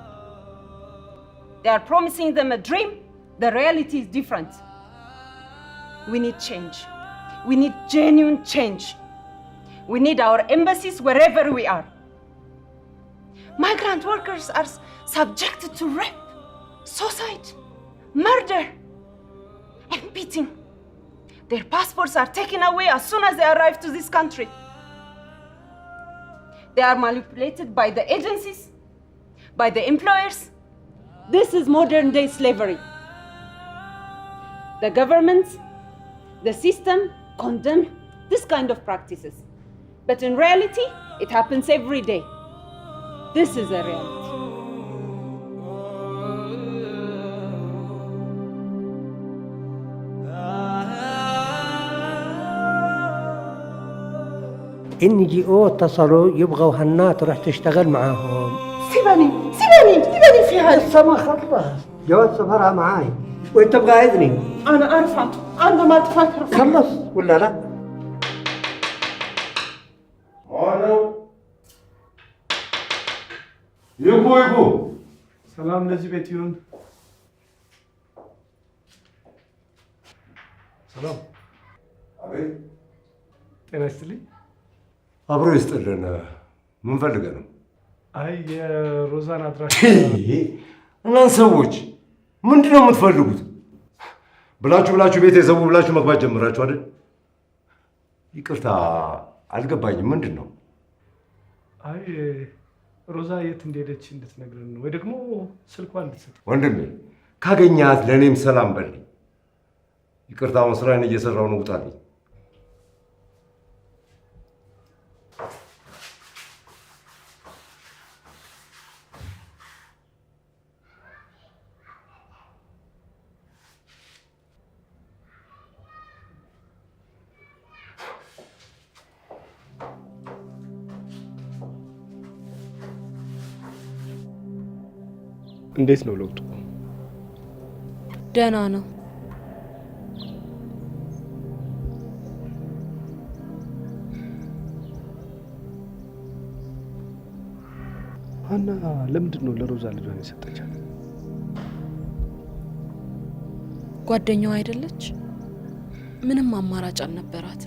They are promising them a dream. The reality is different. We need change. We need genuine change. We need our embassies wherever we are. Migrant workers are subjected to rape, suicide, murder, and beating. Their passports are taken away as soon as they arrive to this country. They are manipulated by the agencies, by the employers. This is modern-day slavery. The government, the system condemn this kind of practices. But in reality, it happens every day. This is a reality. NGO اتصلوا يبغوا هنا تروح تشتغل معاهم. سيبني في هذا. لسه ما خلص. جواز سفرها معاي. وانت تبغى اذني؟ انا ارفع عندما تفكر خلص ولا لا؟ يبو ሰላም ለዚህ ቤት ይሁን። ሰላም። አቤት። ጤና ይስጥልኝ። አብሮ ይስጥልን። ምን ፈልገህ ነው? አይ የሮዛን አድራሻ። እናንተ ሰዎች ምንድን ነው የምትፈልጉት? ብላችሁ ቤት የዘቡ ብላችሁ መግባት ጀምራችሁ አይደል? ይቅርታ አልገባኝም። ምንድን ነው? አይ ሮዛ የት እንደሄደች እንድትነግረን ነው ወይ ደግሞ ስልኳን እንድትሰጥ። ወንድሜ ካገኛት ለእኔም ሰላም በል። ይቅርታ አሁን ስራዬን እየሰራሁ ነው። ውጣልኝ። እንዴት ነው ለውጡ? ደህና ነው። ሀና ለምንድን ነው ለሮዛ ልጇን የሰጠቻት? ጓደኛዋ አይደለች? ምንም አማራጭ አልነበራት።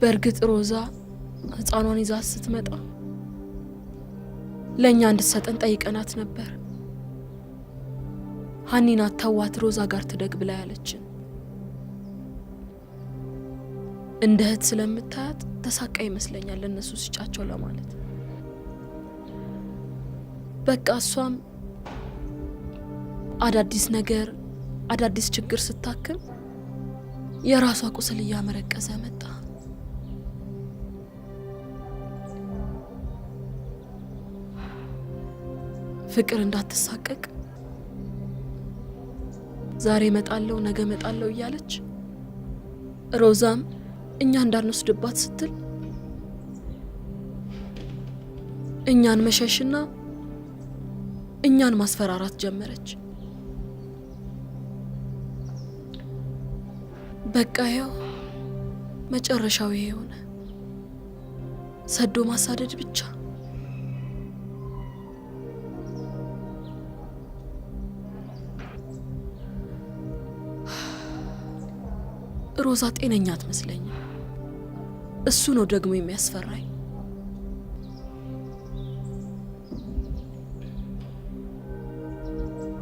በእርግጥ ሮዛ ህፃኗን ይዛ ስትመጣ ለእኛ እንድትሰጠን ጠይቀናት ነበር። ሀኒን አታዋት ሮዛ ጋር ትደግ ብላ ያለችን። እንደ እህት ስለምታያት ተሳቃ ይመስለኛል ለእነሱ ስጫቸው ለማለት። በቃ እሷም አዳዲስ ነገር አዳዲስ ችግር ስታክም የራሷ ቁስል እያመረቀዘ መጣ። ፍቅር እንዳትሳቀቅ ዛሬ መጣለው ነገ መጣለው እያለች ሮዛም እኛ እንዳንወስድባት ስትል እኛን መሸሽና እኛን ማስፈራራት ጀመረች። በቃ ያው መጨረሻው ይሄ ሆነ። ሰዶ ማሳደድ ብቻ። ሮዛ ጤነኛ አትመስለኝም። እሱ ነው ደግሞ የሚያስፈራኝ።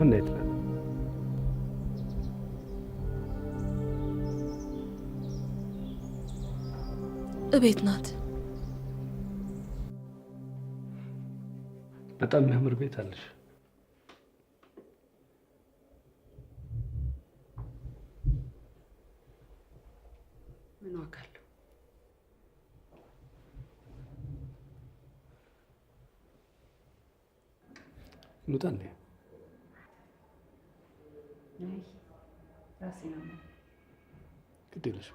እንዴት ነው? እቤት ናት። በጣም የሚያምር ቤት አለሽ። ምን ዋጋለሁ? እንውጣ እንዴ? ራሴ ነው ግድ የለሽ።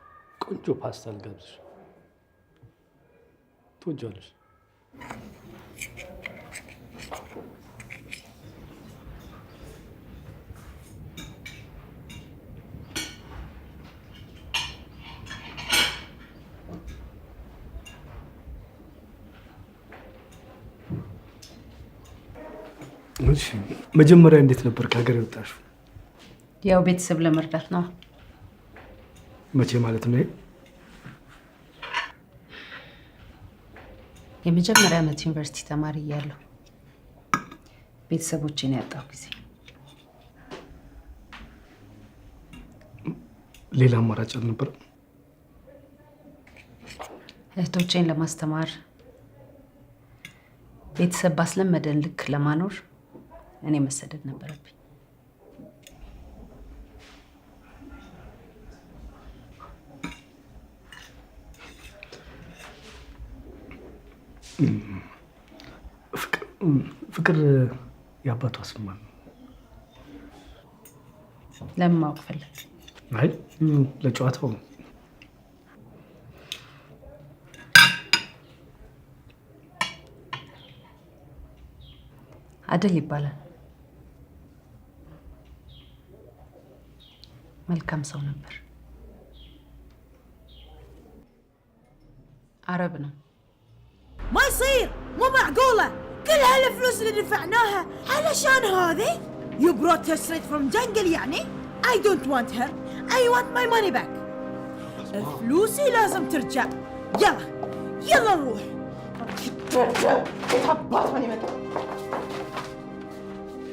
ቆንጆ ፓስታ ልጋብዝሽ። ትወጂዋለሽ? መጀመሪያ እንዴት ነበር ከሀገር የወጣሽው? ያው ቤተሰብ ለመርዳት ነው። መቼ ማለት ነው? የመጀመሪያ ዓመት ዩኒቨርሲቲ ተማሪ እያለሁ ቤተሰቦቼን ያጣሁ ጊዜ። ሌላ አማራጭ አልነበረም? እህቶቼን ለማስተማር ቤተሰብ ባስለመደን ልክ ለማኖር እኔ መሰደድ ነበረብኝ። ፍቅር የአባቷ ስም ማን ነው? ለምን ማወቅ ፈለግ? አይ ለጨዋታው ነው። አደል ይባላል። መልካም ሰው ነበር። عرب ነው። ما يصير مو معقولة كل هالفلوس اللي دفعناها علشان هذه You brought her straight from jungle يعني I don't want her I want my money back فلوسي لازم ترجع يلا نروح ተባቷን ይመጣ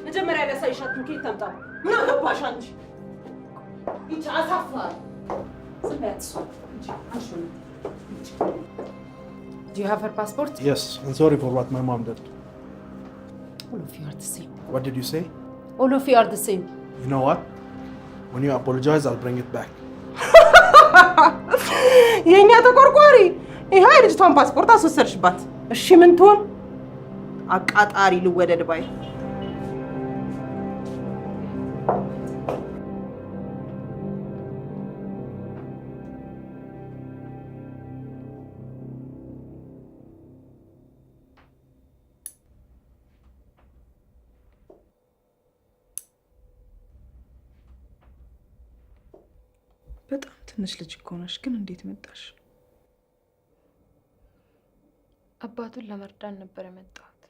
መጀመሪያ ላሳይሻት ምንከይ ተምጣ ምን አገባሽ አንቺ ይቺ አሳፋር ስበት እንጂ አንሹ Do you have her passport? Yes, and sorry for what my mom did. All of you are the same. What did you say? All of you are the same. You know what? When you apologize, I'll bring it back. የኛ ተቆርቋሪ ይሄ ልጅቷን ፓስፖርት አስወሰድሽባት። እሺ ምን ትሆን? አቃጣሪ ልወደድ ባይ በጣም ትንሽ ልጅ እኮ ነሽ፣ ግን እንዴት መጣሽ? አባቱን ለመርዳት ነበር የመጣሁት።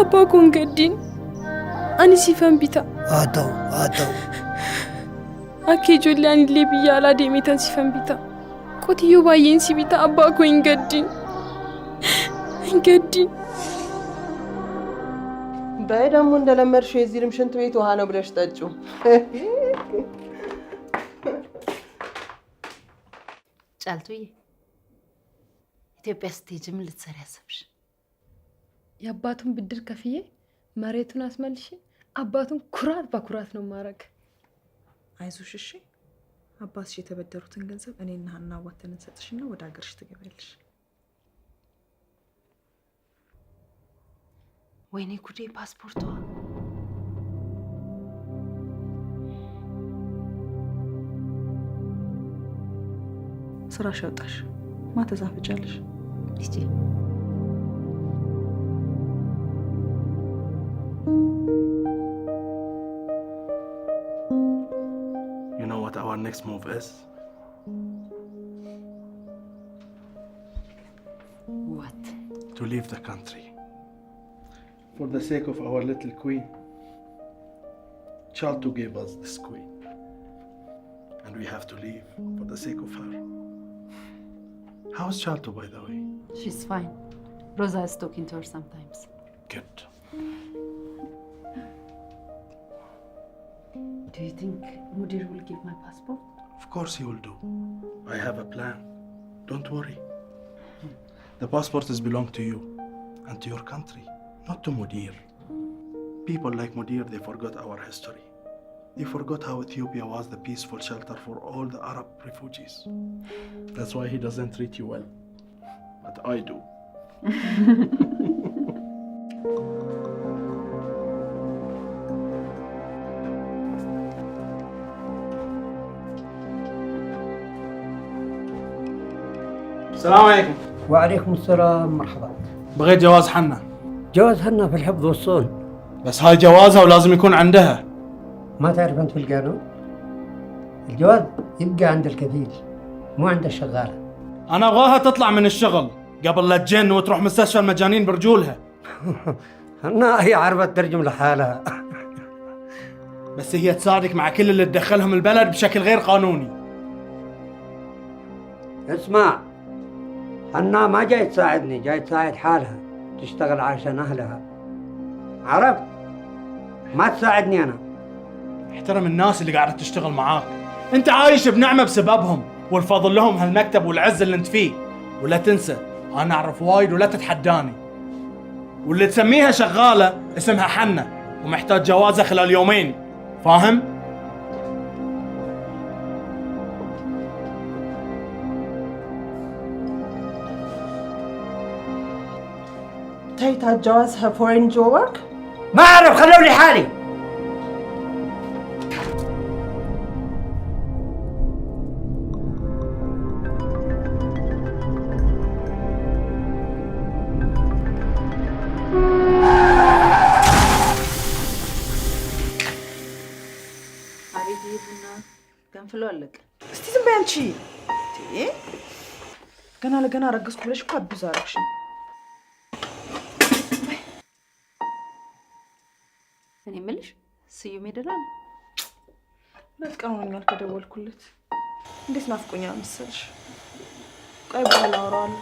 Abbaa kun gaddiin ani siifan bita. haa ta'u. Akka ijoollee anillee biyya alaa deemeetan siifan bita. Qotiyyoo baay'een si bita abbaa koo hin gaddiin. በይ ደግሞ እንደለመድሽው የዚህም ሽንት ቤት ውሃ ነው ብለሽ ጠጪው። ጫልቱዬ ኢትዮጵያ ስትሄጂ ምን ልትሰሪ አሰብሽ? የአባቱን ብድር ከፍዬ መሬቱን አስመልሼ አባቱን ኩራት በኩራት ነው ማረግ። አይዞሽ እሺ። አባትሽ የተበደሩትን ገንዘብ እኔና ሀና ዋተን እንሰጥሽና ወደ ሀገርሽ ትገቢያለሽ። ወይኔ ጉዴ! ፓስፖርቷ ስራሽ ያወጣሽ ማተዛፍጫለሽ። እሺ You know what our next move is? What? To leave the country. For the sake of our little queen. Chaltu gave us this queen. And we have to leave for the sake of her. How is Chaltu, by the way? She's fine. Rosa is talking to her sometimes. Good. Do you think Mudir will give my passport? Of course he will do. I have a plan. Don't worry. The passport is belong to you and to your country, not to Mudir. People like Mudir, they forgot our history. They forgot how Ethiopia was the peaceful shelter for all the Arab refugees. That's why he doesn't treat you well. But I do. السلام عليكم. وعليكم السلام، مرحبا. بغيت جواز حنا. جواز حنا في الحفظ والصون. بس هاي جوازها ولازم يكون عندها. ما تعرف أنت في القانون؟ الجواز يبقى عند الكفيل مو عند الشغالة. أنا أبغاها تطلع من الشغل قبل لا تجن وتروح مستشفى المجانين برجولها. حنا هي عارفة تترجم لحالها. بس هي تساعدك مع كل اللي تدخلهم البلد بشكل غير قانوني. اسمع، حنا ما جاي تساعدني، جاي تساعد حالها، تشتغل عشان أهلها. عرفت؟ ما تساعدني أنا. احترم الناس اللي قاعدة تشتغل معاك. أنت عايش بنعمة بسببهم، والفضل لهم هالمكتب والعز اللي أنت فيه. ولا تنسى أنا أعرف وايد ولا تتحداني. واللي تسميها شغالة اسمها حنا ومحتاج جوازها خلال يومين، فاهم؟ تيتا جوازها فورين جوك؟ ما أعرف، خلوني حالي. ገንፍሎ አለቀ። እስቲ ዝም በይ አንቺ። ገና ለገና ረገዝኩ ብለሽ እኮ አቢዝ አደረግሽ። እኔ የምልሽ ስዩም ሄደላል? ሁለት ቀን ሆኖኛል ከደወልኩለት። እንዴት ናፍቆኛል መሰልሽ። ቆይ በኋላ አወራዋለሁ።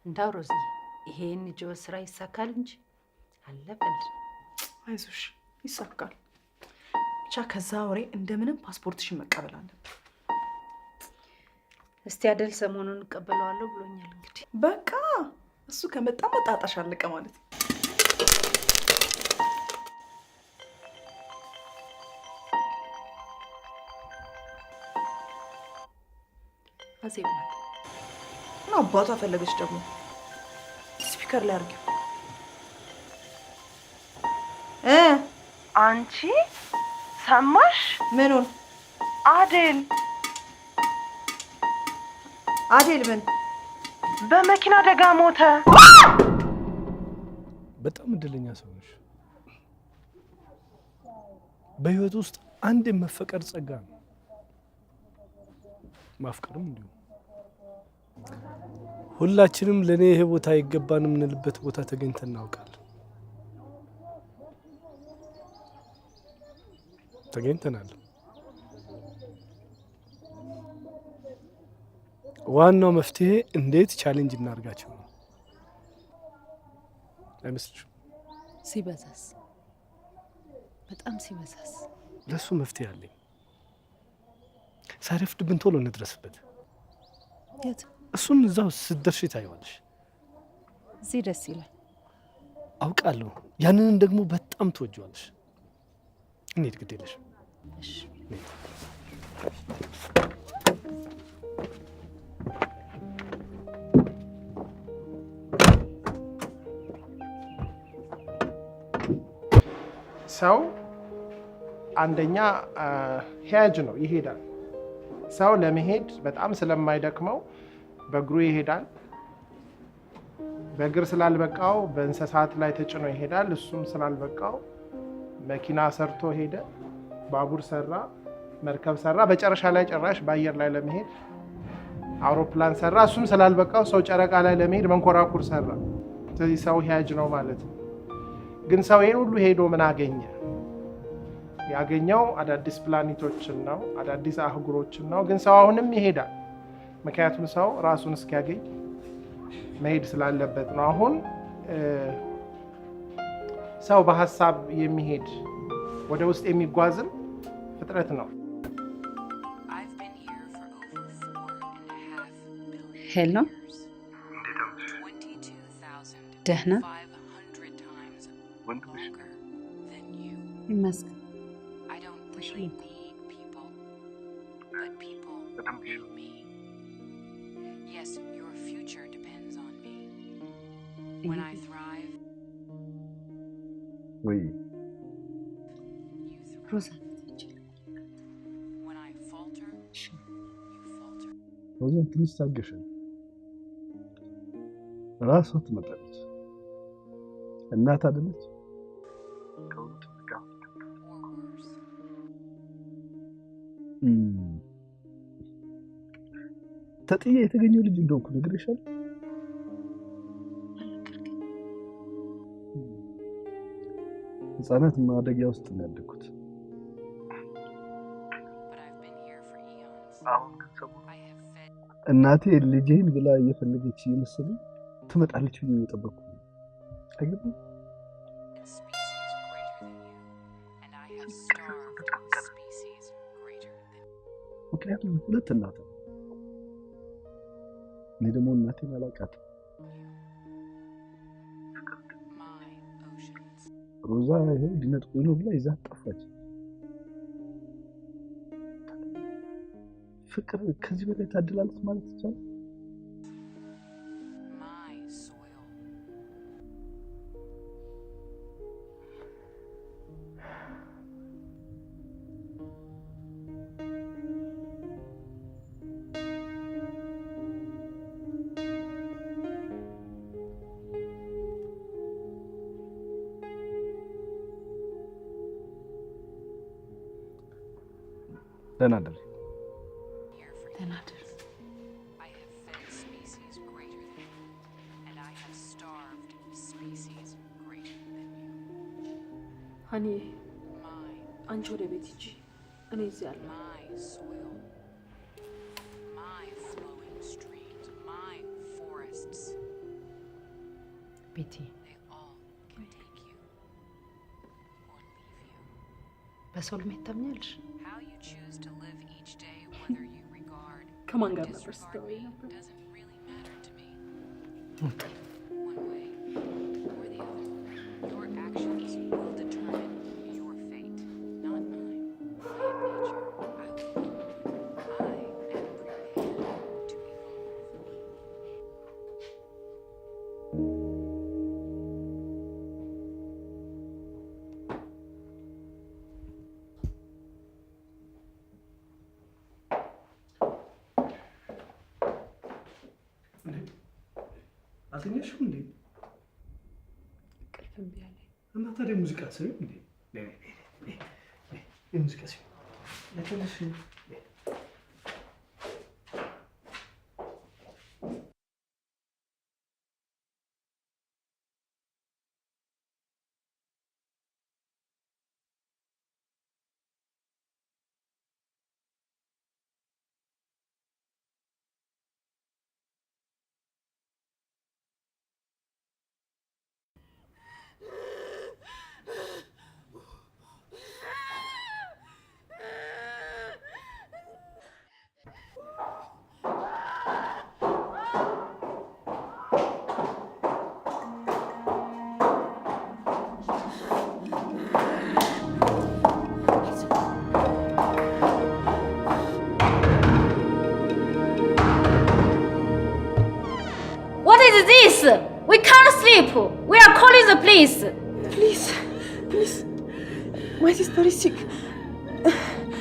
እንዳው ሮዚ ይሄን ጆ ስራ ይሳካል እንጂ አለበል። አይዞሽ ይሳካል። ብቻ ከዛ ወሬ እንደምንም ፓስፖርትሽን መቀበል አለብን። እስቲ አደል ሰሞኑን እቀበለዋለሁ ብሎኛል። እንግዲህ በቃ እሱ ከመጣ መጣጣሽ አለቀ ማለት ነው። አዜብ እና አባቷ ፈለገች ደግሞ ስፒከር ላይ አድርጊው። አንቺ ሰማሽ? ምኑን? አዴል ምን? በመኪና አደጋ ሞተ። በጣም እድለኛ ሰው ነሽ። በህይወት ውስጥ አንድ የመፈቀር ጸጋ ነው። ማፍቀርም እንዲሁ። ሁላችንም ለኔ ይሄ ቦታ አይገባንም የምንልበት ቦታ ተገኝተን እናውቃለን። ተገኝተናል። ዋናው መፍትሄ እንዴት ቻሌንጅ እናርጋቸው ነው። አይመስልሽም? ሲበዛስ? በጣም ሲበዛስ? ለሱ መፍትሄ አለኝ። ሳይረፍድብን ቶሎ እንድረስበት። የት? እሱን እዛው ስትደርሺ ታይዋለሽ። እዚህ ደስ ይላል። አውቃለሁ። ያንንም ደግሞ በጣም ትወጂዋለሽ። እንሂድ፣ ግድ የለሽ። እሺ ሰው አንደኛ ሂያጅ ነው፣ ይሄዳል። ሰው ለመሄድ በጣም ስለማይደክመው በእግሩ ይሄዳል። በእግር ስላልበቃው በእንስሳት ላይ ተጭኖ ይሄዳል። እሱም ስላልበቃው መኪና ሰርቶ ሄደ፣ ባቡር ሰራ፣ መርከብ ሰራ። በጨረሻ ላይ ጭራሽ በአየር ላይ ለመሄድ አውሮፕላን ሰራ። እሱም ስላልበቃው ሰው ጨረቃ ላይ ለመሄድ መንኮራኩር ሰራ። ስለዚህ ሰው ሂያጅ ነው ማለት ነው። ግን ሰው ይሄን ሁሉ ሄዶ ምን አገኘ? ያገኘው አዳዲስ ፕላኔቶችን ነው፣ አዳዲስ አህጉሮችን ነው። ግን ሰው አሁንም ይሄዳል። ምክንያቱም ሰው ራሱን እስኪያገኝ መሄድ ስላለበት ነው። አሁን ሰው በሀሳብ የሚሄድ ወደ ውስጥ የሚጓዝም ፍጥረት ነው። ሄሎ፣ ደህና ይመስገን። ወይ ሮዛ ሮዛን ትንሽ ታገሻል። ራሷ ትመጣለች። እናት አይደለች? ተጥዬ የተገኘው ልጅ እንደሆንኩ ነግሬሻለሁ። ህፃናት ማደጊያ ውስጥ ነው ያደግኩት። እናቴ ልጄን ብላ እየፈለገች እየመሰለኝ ትመጣለች ብዬ እየጠበቅኩ ነው። አይገርምም? ምክንያቱም ሁለት እናት ነው። እኔ ደግሞ እናቴን አላውቃትም። ሮዛ ይሄ ሊነጥቁኝ ነው ብላ ይዛት ጠፋች። ፍቅር ከዚህ በላይ ታድላለች ማለት ይቻላል? ደህና ደር ሀኒ፣ አንቺ ወደ ቤት ሂጂ፣ እኔ እዚህ አለሁ። ቤቲ፣ በሶልሜት ታምኛለሽ? ከማን ጋር ነበር ስትወይ ነበር? አልተኛሽም እንዴ? እንቅልፍ እምቢ አለኝ። እና ታዲያ ሙዚቃ አትሰሚም እንዴ? ሙዚቃ ስሚ ለትንሽ We can't sleep. We are calling the police. Please. My sister is sick.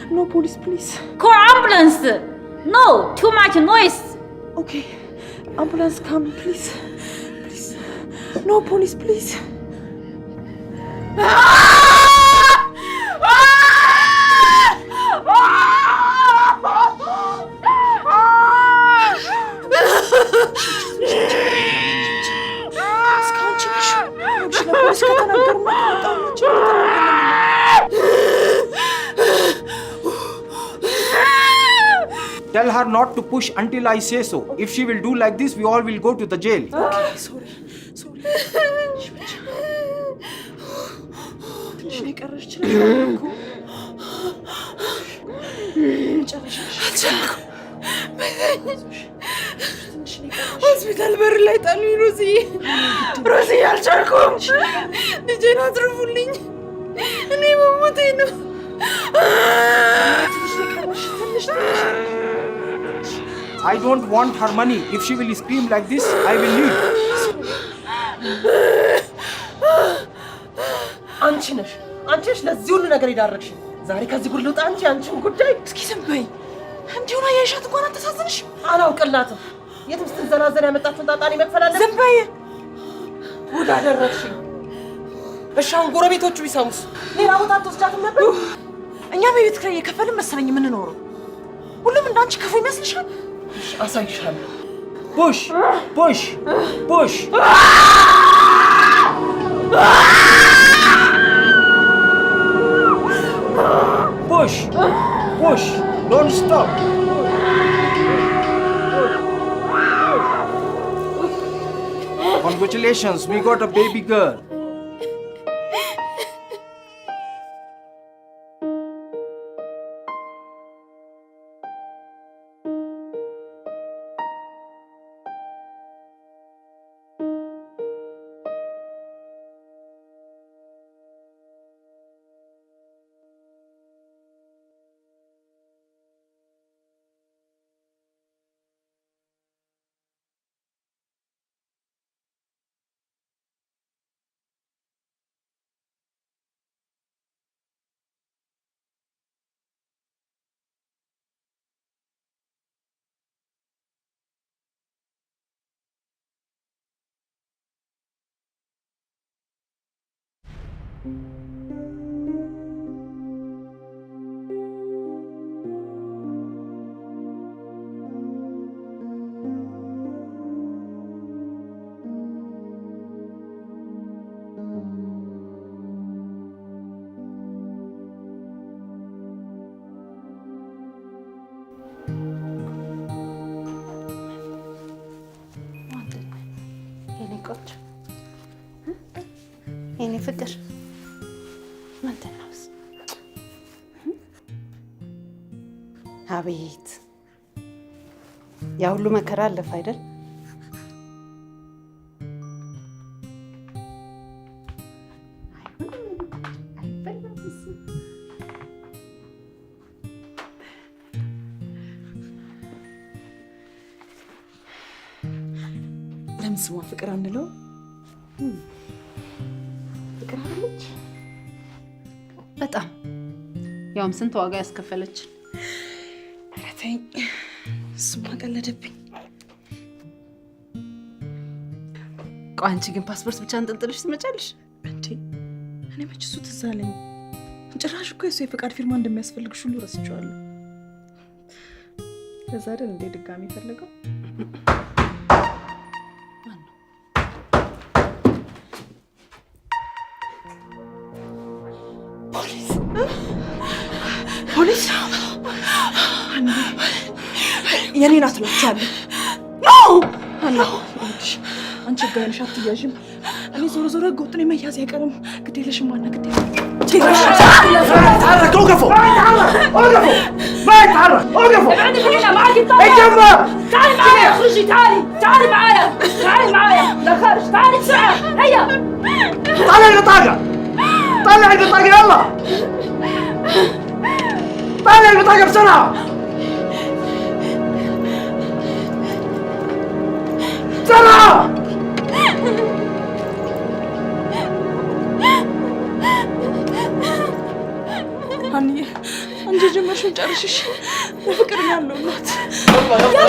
No police, please. Call ambulance. No, too much noise. Okay, ambulance come, please. No police, please. Tell her not to push until I say so. If she will do like this, we all will go to the jail. Okay, sorry. ሆስፒታል በር ላይ ጣሉኝ። ሮዚ አልቻልኩም። ልጄን አትርፉልኝ። እኔ መሞቴ ነው። I don't want her money. If she will scream like this, I will leave. አንቺ ነሽ ለዚህ ሁሉ ነገር የዳረግሽ። ዛሬ ከዚህ ጉድ ልውጣ እንጂ አንቺን ጉዳይ እስኪ ዝም በይ። እንዲሁ ነው ያይሻት እንኳን አተሳዝንሽ። አላውቅላትም። የትም ስትዘናዘን ያመጣችሁን ጣጣኔ መክፈል አለብኝ። ዝም በይ። ጉድ አደረግሽኝ። እሺ አሁን ጎረቤቶቹ ቢሰሙስ? ሌላ ቦታ አትወስጃትም ነበር? እኛም የቤት ኪራይ እየከፈልን መሰለኝ የምንኖረው። ሁሉም እንዳንቺ ክፉ ይመስልሻል? አሳይሻለሁ። ፑሽ ፑሽ ፑሽ push push don't stop. Congratulations, we got a baby girl. የኔ ፍቅር ምንድን ነው? አቤት ያ ሁሉ መከራ አለፈ አይደል? ለምን ስሟን ፍቅር አንለው? ፍቅር አለች በጣም ያውም ስንት ዋጋ ያስከፈለች። ኧረ ተይኝ፣ እሱማ ቀለደብኝ። ቆይ አንቺ ግን ፓስፖርት ብቻ እንጥልጥልሽ ትመጫለሽ እንዴ? እኔ መች እሱ ትዝ አለኝ። ጭራሽ እኮ የሱ የፈቃድ ፊርማ እንደሚያስፈልግሽ ሁሉ ረስቼዋለሁ። ከዛ አይደል እንዴ ድጋሚ ፈልገው ፖሊስ የኔ ናት እላችኋለሁ። አንቺ ህጋዊ ነሽ አትያዥም። እኔ ዞሮ ዞሮ ህገ ወጥ ነኝ፣ መያዝ አይቀርም። ግድ የለሽም ዋና ግድ تعرف اوقفوا اوقفوا ما يتحرك اوقفوا ابعدي من هنا معك الطاقة. تعالي معايا اخرجي، تعالي معايا للخارج، تعالي بسرعة هيا. طلع البطاقة طلع البطاقة يلا طلع البطاقة بسرعة بسرعة. ሀኒዬ አንቺ ጀመርሽውን ጨርሽሽ። በፍቅር ነው ያለሁት።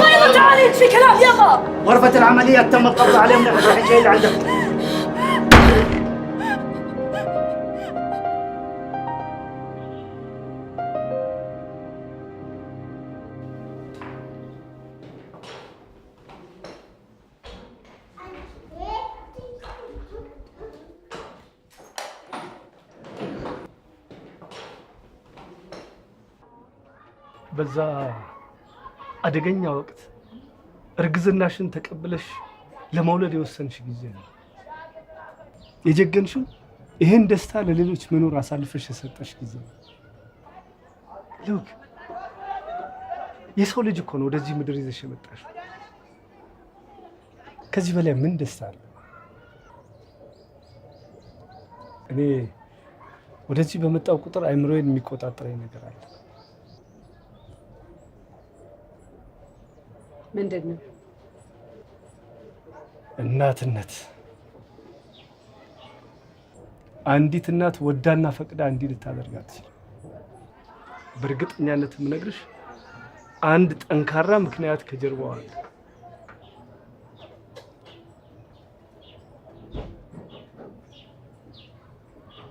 يلا تعالي في كلام يلا. غرفة العملية تم القبض عليهم نحن رايحين جاي لعندك. በዛ አደገኛ ወቅት እርግዝናሽን ተቀብለሽ ለመውለድ የወሰንሽ ጊዜ ነው የጀገንሽው። ይሄን ደስታ ለሌሎች መኖር አሳልፈሽ የሰጠሽ ጊዜ ነው። ሉክ የሰው ልጅ እኮ ነው ወደዚህ ምድር ይዘሽ የመጣሽ። ከዚህ በላይ ምን ደስታ አለ? እኔ ወደዚህ በመጣው ቁጥር አይምሮዬን የሚቆጣጠረኝ ነገር አለ። ምንድን ነው? እናትነት። አንዲት እናት ወዳና ፈቅዳ እንዲህ ልታደርግ አትችልም። በእርግጠኛነት የምነግርሽ አንድ ጠንካራ ምክንያት ከጀርባው አለ።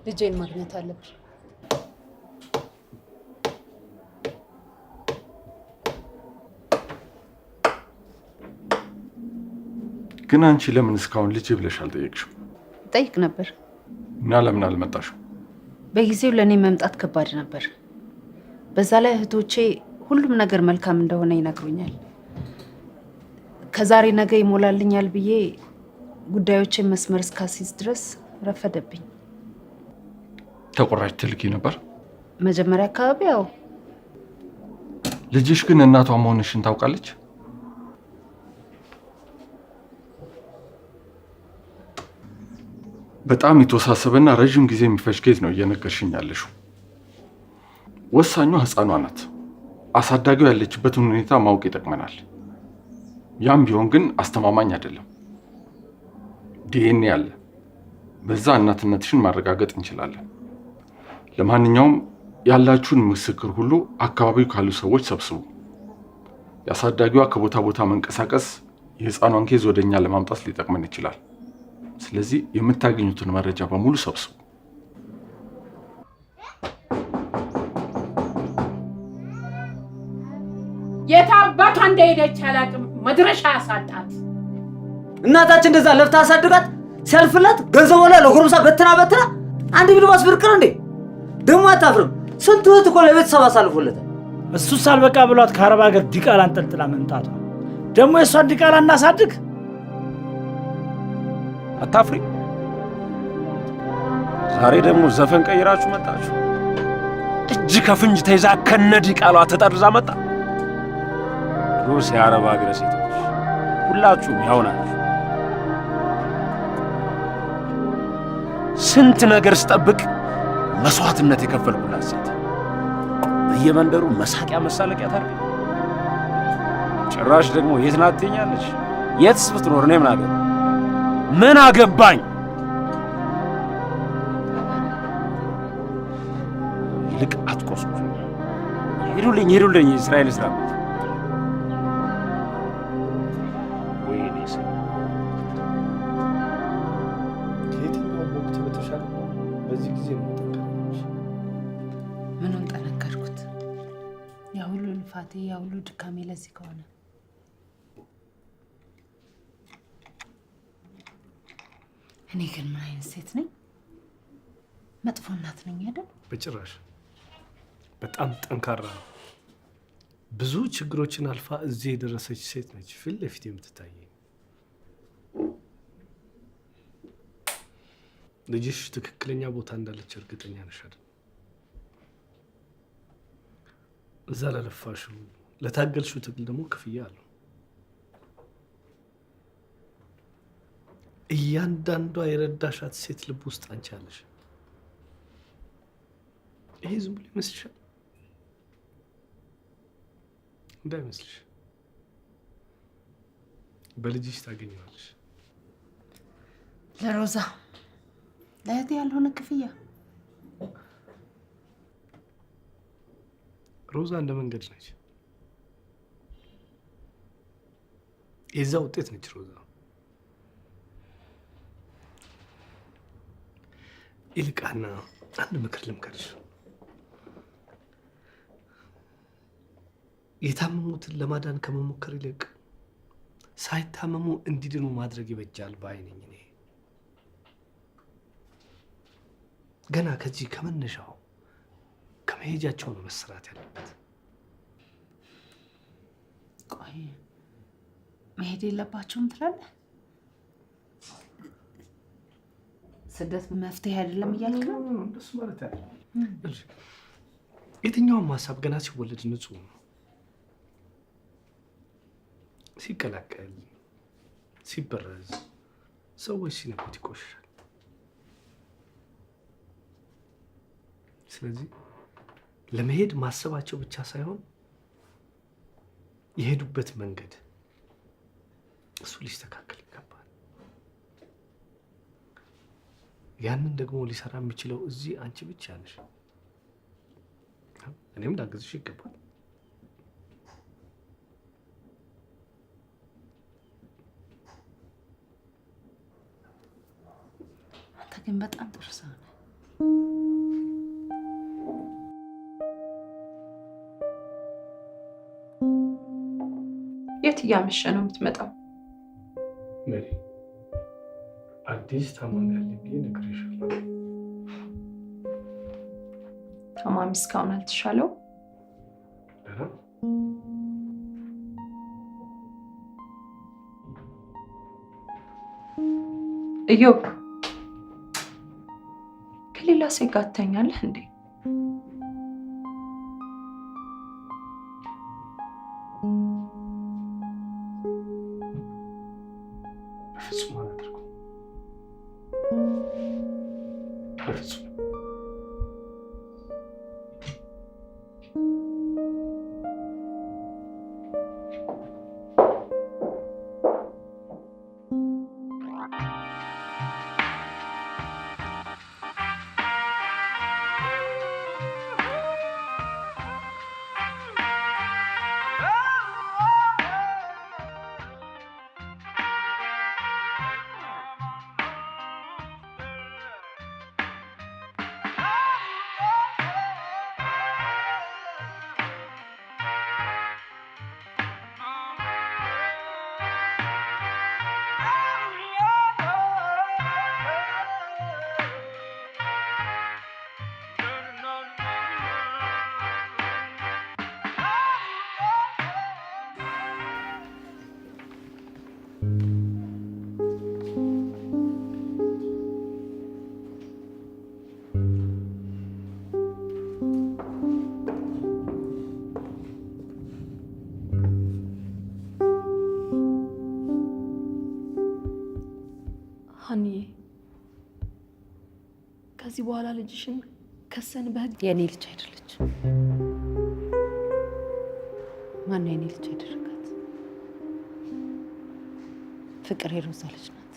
ልጄን ማግኘት አለብኝ። ግን አንቺ ለምን እስካሁን ልጄ ብለሽ አልጠየቅሽም? ጠይቅ ነበር እና ለምን አልመጣሽም? በጊዜው ለእኔ መምጣት ከባድ ነበር። በዛ ላይ እህቶቼ ሁሉም ነገር መልካም እንደሆነ ይነግሩኛል። ከዛሬ ነገ ይሞላልኛል ብዬ ጉዳዮችን መስመር እስካስይዝ ድረስ ረፈደብኝ። ተቆራጭ ትልኪ ነበር? መጀመሪያ አካባቢ ያው። ልጅሽ ግን እናቷ መሆንሽን ታውቃለች? በጣም የተወሳሰበና ረጅም ጊዜ የሚፈጅ ኬዝ ነው እየነገርሽኝ ያለሽው። ወሳኟ ህፃኗ ናት። አሳዳጊው ያለችበትን ሁኔታ ማወቅ ይጠቅመናል። ያም ቢሆን ግን አስተማማኝ አይደለም። ዲኤንኤ አለ። በዛ እናትነትሽን ማረጋገጥ እንችላለን። ለማንኛውም ያላችሁን ምስክር ሁሉ አካባቢው ካሉ ሰዎች ሰብስቡ። የአሳዳጊዋ ከቦታ ቦታ መንቀሳቀስ የህፃኗን ኬዝ ወደኛ ለማምጣት ሊጠቅመን ይችላል። ስለዚህ የምታገኙትን መረጃ በሙሉ ሰብስቡ። የታባቷ እንደሄደች አላውቅም። መድረሻ ያሳጣት። እናታችን እንደዛ ለፍታ አሳድጋት ሲያልፍላት ገንዘቧ ላይ ለጎረምሳ በትና አንድ ቢልባስ ብርቅር እንዴ ደግሞ አታፍርም? ስንት እህት እኮ ለቤተሰብ አሳልፎለታል። እሱስ አልበቃ ብሏት ከአረብ ሀገር ዲቃላ አንጠልጥላ መምጣቷ ደግሞ የእሷን ዲቃላ እናሳድግ። አታፍሪ? ዛሬ ደግሞ ዘፈን ቀይራችሁ መጣችሁ። እጅ ከፍንጅ ተይዛ ከነ ዲቃሏ ተጠርዛ መጣ። ድሮስ የአረብ ሀገር ሴቶች ሁላችሁም ያው ናችሁ። ስንት ነገር ስጠብቅ መስዋዕትነት የከፈልኩላት ሴት በየመንደሩ መሳቂያ መሳለቂያ ታርገ ጭራሽ ደግሞ የት ናት ትኛለች? የትስ ብትኖር እኔ ምን አገባኝ? ይልቅ አትቆስቁ። ሄዱልኝ እስራኤል ስራ ምኑን ጠነከርኩት? ያ ሁሉ ልፋቴ፣ ያ ሁሉ ድካሜ ለዚህ ከሆነ እኔ ግን ምን አይነት ሴት ነኝ? መጥፎ እናት ነኝ አይደል? በጭራሽ። በጣም ጠንካራ ነው። ብዙ ችግሮችን አልፋ እዚህ የደረሰች ሴት ነች ፊት ለፊት የምትታየኝ። ልጅሽ ትክክለኛ ቦታ እንዳለች እርግጠኛ ነሽ አይደል? እዛ ለለፋሽው ለታገልሽው ትግል ደግሞ ክፍያ አለው። እያንዳንዷ የረዳሻት ሴት ልብ ውስጥ አንቺ አለሽ። ይሄ ዝም ብሎ ይመስልሻል? እንዳይመስልሽ። በልጅሽ ታገኘዋለሽ። ለሮዛ ለእህቴ ያልሆነ ክፍያ። ሮዛ እንደ መንገድ ነች። የዛ ውጤት ነች ሮዛ። ይልቃና አንድ ምክር ልምከርሽ። የታመሙትን ለማዳን ከመሞከር ይልቅ ሳይታመሙ እንዲድኑ ማድረግ ይበጃል ባይ ነኝ እኔ። ገና ከዚህ ከመነሻው ከመሄጃቸው ነው መሰራት ያለበት። ቆይ መሄድ የለባቸውም ትላለህ? ስደት መፍትሄ አይደለም እያልክ ነው? እንደሱ ማለት አይደለም። የትኛውም ሀሳብ ገና ሲወለድ ንጹህ ነው። ሲቀላቀል፣ ሲበረዝ፣ ሰዎች ሲነኩት ይቆሻል። ስለዚህ ለመሄድ ማሰባቸው ብቻ ሳይሆን የሄዱበት መንገድ እሱ ሊስተካከል ይገባል። ያንን ደግሞ ሊሰራ የሚችለው እዚህ አንቺ ብቻ ነሽ። እኔም ላግዝሽ ይገባል። ግን በጣም ጥሩ ሰው ነው። የት እያመሸ ነው የምትመጣው? ሜሪ አዲስ ታማሚ ያለ ብዬ ነግሬሻለሁ። ታማሚ እስካሁን አልተሻለው? ደህና እዮብ ከሌላ ሴት ጋር ትተኛለህ እንዴ? በፍጹም አላደርገውም። በፍጹም ሀኒዬ ከዚህ በኋላ ልጅሽን ከሰን በህግ የኔ ልጅ አይደለች። ማን የኔ ልጅ ያደረጋት? ፍቅር የሮዛ ልጅ ናት።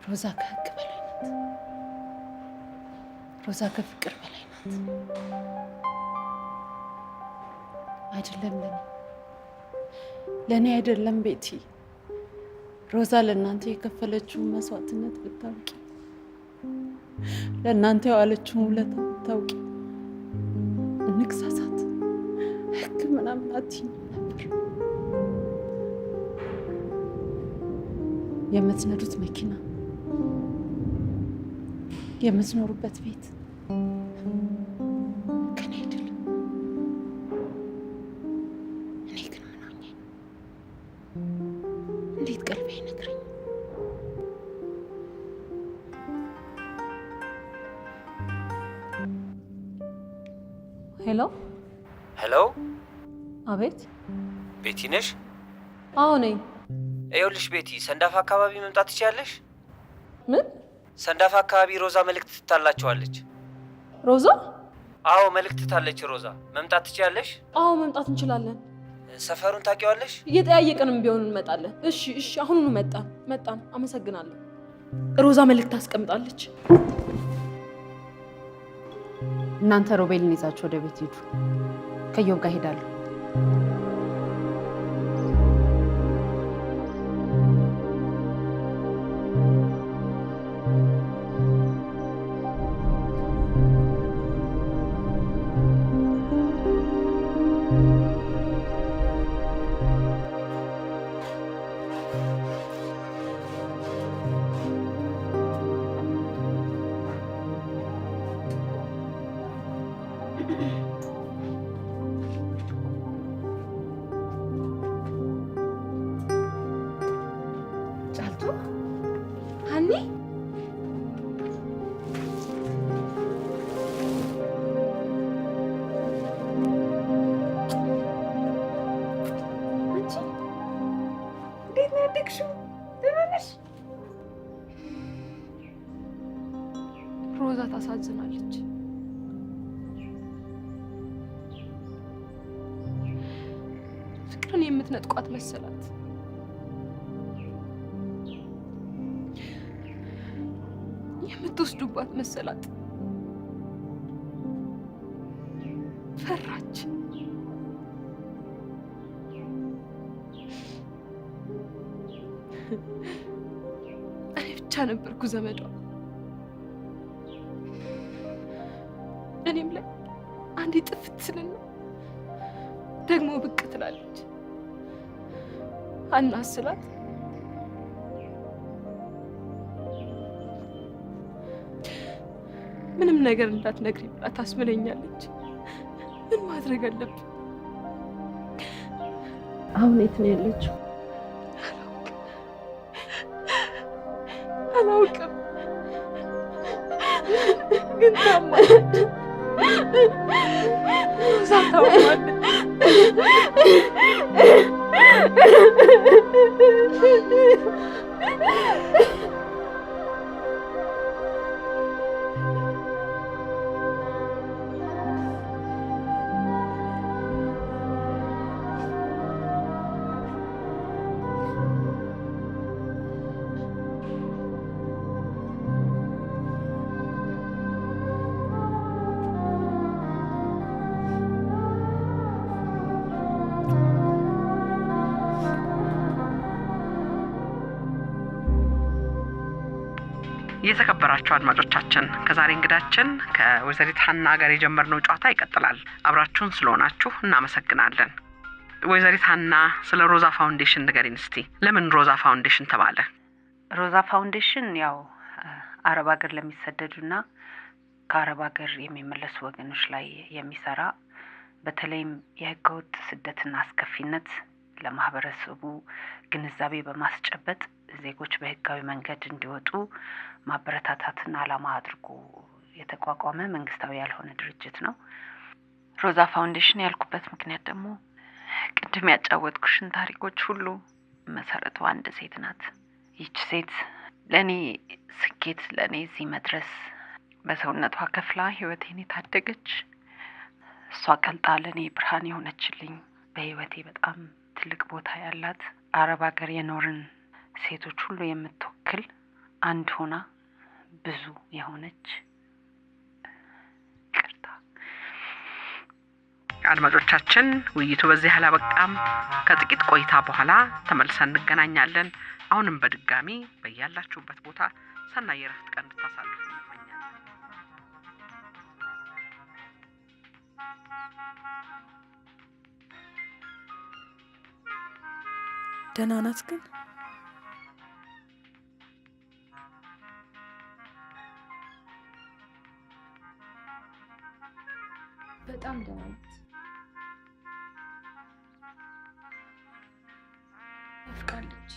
ሮዛ ከህግ በላይ ናት። ሮዛ ከፍቅር በላይ ናት። አይደለም ለኔ አይደለም ቤቲ፣ ሮዛ ለእናንተ የከፈለችውን መስዋዕትነት ብታውቂ፣ ለእናንተ የዋለችውን ውለታ ብታውቂ እንግሳሳት ህግ ምናምን አትይኝ ነበር። የምትነዱት መኪና፣ የምትኖሩበት ቤት ከኔ አይደለም። እኔ ግን ምን ሆኜ እንዴት ቀልቤ አይነግረኝ? ሄሎ ሄሎ፣ አቤት። ቤቲ ነሽ? አዎ ነኝ። ይኸውልሽ ቤቲ፣ ሰንዳፋ አካባቢ መምጣት ትችያለሽ? ምን? ሰንዳፋ አካባቢ ሮዛ መልእክት ትታላችኋለች። ሮዛ? አዎ መልእክት ትታለች ሮዛ። መምጣት ትችያለሽ? አዎ መምጣት እንችላለን። ሰፈሩን ታውቂዋለሽ? እየጠያየቅንም ቢሆን እንመጣለን። እሺ እሺ፣ አሁኑኑ መጣን። አመሰግናለሁ። ሮዛ መልእክት አስቀምጣለች። እናንተ ሮቤልን ይዛችሁ ወደ ቤት ሂዱ። ከዮብ ጋር ሄዳለሁ። ሮዛ ታሳዝናለች። ፍቅርን የምትነጥቋት መሰላት። የምትወስዱባት መሰላት። ፈራች። እኔ ብቻ ነበርኩ ዘመዷ። እኔም ላይ አንዴ ጥፍት ስልና ደግሞ ብቅ ትላለች። አናስላት ምንም ነገር እንዳትነግሪ ብላ ታስመለኛለች። ምን ማድረግ አለብን? አሁን የት ነው ያለችው? አላውቅም፣ ግን ታማለች። ሮዛ ታማለች። የተከበራችሁ አድማጮቻችን ከዛሬ እንግዳችን ከወይዘሪት ሀና ጋር የጀመርነው ጨዋታ ይቀጥላል። አብራችሁን ስለሆናችሁ እናመሰግናለን። ወይዘሪት ሀና ስለ ሮዛ ፋውንዴሽን ንገሪን እስቲ። ለምን ሮዛ ፋውንዴሽን ተባለ? ሮዛ ፋውንዴሽን ያው አረብ ሀገር ለሚሰደዱና ከአረብ ሀገር የሚመለሱ ወገኖች ላይ የሚሰራ በተለይም የህገወጥ ስደትና አስከፊነት ለማህበረሰቡ ግንዛቤ በማስጨበጥ ዜጎች በህጋዊ መንገድ እንዲወጡ ማበረታታትና ዓላማ አድርጎ የተቋቋመ መንግስታዊ ያልሆነ ድርጅት ነው። ሮዛ ፋውንዴሽን ያልኩበት ምክንያት ደግሞ ቅድም ያጫወትኩሽን ታሪኮች ሁሉ መሰረቱ አንድ ሴት ናት። ይህች ሴት ለኔ ስኬት፣ ለኔ እዚህ መድረስ በሰውነቷ ከፍላ ህይወቴን የታደገች እሷ ቀልጣ ለኔ ብርሃን የሆነችልኝ በህይወቴ በጣም ትልቅ ቦታ ያላት አረብ ሀገር የኖርን ሴቶች ሁሉ የምትወክል አንድ ሆና ብዙ የሆነች አድማጮቻችን ውይይቱ በዚህ አላበቃም። ከጥቂት ቆይታ በኋላ ተመልሰን እንገናኛለን። አሁንም በድጋሚ በያላችሁበት ቦታ ሰናይ የረፍት ቀን እንድታሳልፉ እንመኛለን። ደህና ናት ግን? በጣም ደህና ናት። ናፍቃለች።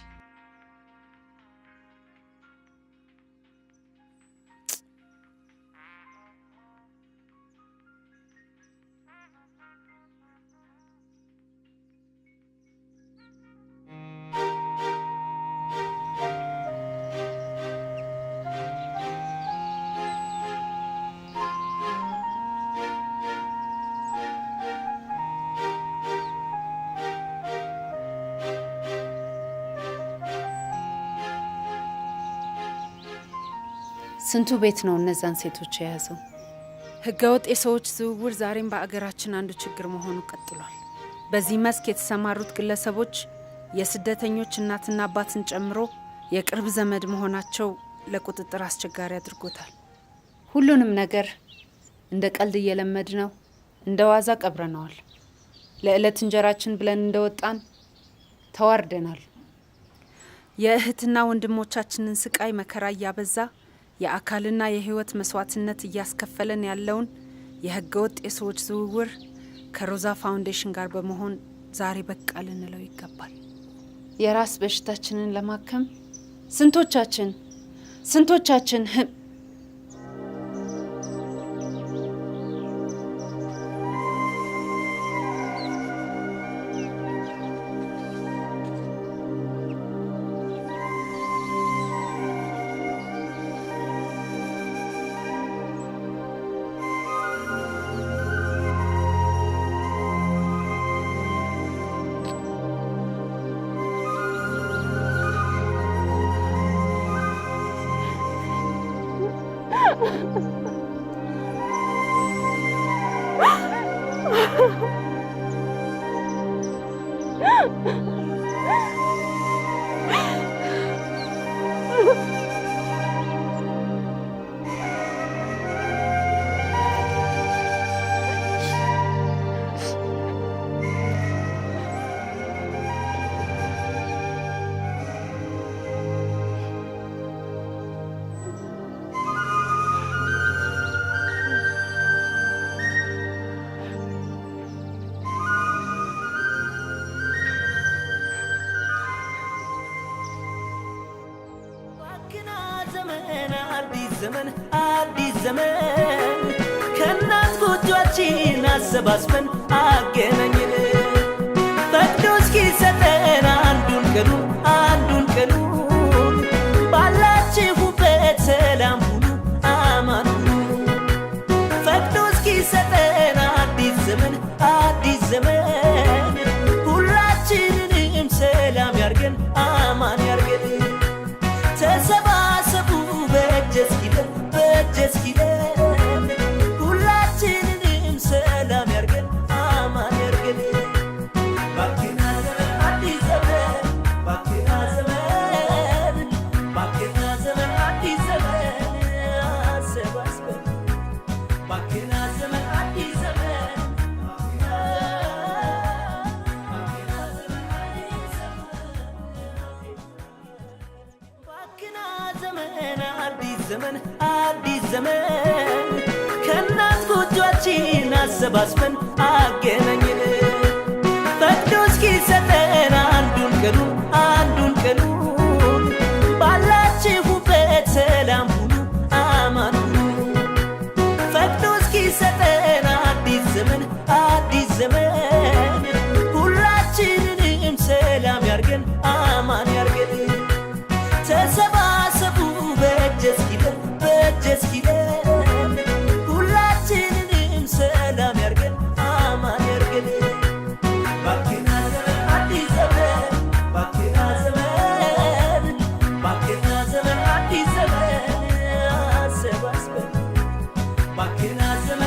ስንቱ ቤት ነው እነዛን ሴቶች የያዘው? ህገወጥ የሰዎች ዝውውር ዛሬም በአገራችን አንዱ ችግር መሆኑ ቀጥሏል። በዚህ መስክ የተሰማሩት ግለሰቦች የስደተኞች እናትና አባትን ጨምሮ የቅርብ ዘመድ መሆናቸው ለቁጥጥር አስቸጋሪ አድርጎታል። ሁሉንም ነገር እንደ ቀልድ እየለመድ ነው፣ እንደ ዋዛ ቀብረነዋል። ለዕለት እንጀራችን ብለን እንደወጣን ተዋርደናል። የእህትና ወንድሞቻችንን ስቃይ መከራ እያበዛ የአካልና የህይወት መስዋዕትነት እያስከፈለን ያለውን የህገወጥ የሰዎች ዝውውር ከሮዛ ፋውንዴሽን ጋር በመሆን ዛሬ በቃ ልንለው ይገባል። የራስ በሽታችንን ለማከም ስንቶቻችን ዘመን አዲስ ዘመን አዲስ ዘመን ከእናት ጎጆአችን አሰባስበን አገናኘን ፈቅዶ እስኪሰጠን አንዱን ቀኑን ባላችሁበት ሰላም ሁኑ አማን ሁኑ ፈቅዶ እስኪሰጠን አዲስ ዘመን ሁላችንንም ሰላም ያርገን አማን ያርገን ተሰባሰቡ በእጅ እስኪለን ሁላችንንም ሰላም ያርገን አማን ያርገን ባክና ዘመን አዲስ ዘመን ባክና ዘመን አዲስ ዘመን አሰባስበን ባክና ዘመን አዲስ ዘመን ዘመን አዲስ ዘመን ከእናት ጎጆአችን አሰባስበን አገናኘን ፈቅዶ እስኪሰጠን አንዱን ቀኑን ባላችሁበት ሰላም ሁኑ አማን ሁኑ ፈቅዶ እስኪሰጠን አዲስ ዘመን ሁላችንንም ሰላም ያርገን አማን ያርገን ተሰባሰቡ በእጅ እስኪለን ሁላችንንም ሰላም ያርገን አማን ያርገን ባክና ዘመን አዲስ ዘመን ባክና ዘመን አዲስ ዘመን አሰባስበን ባክና ዘመን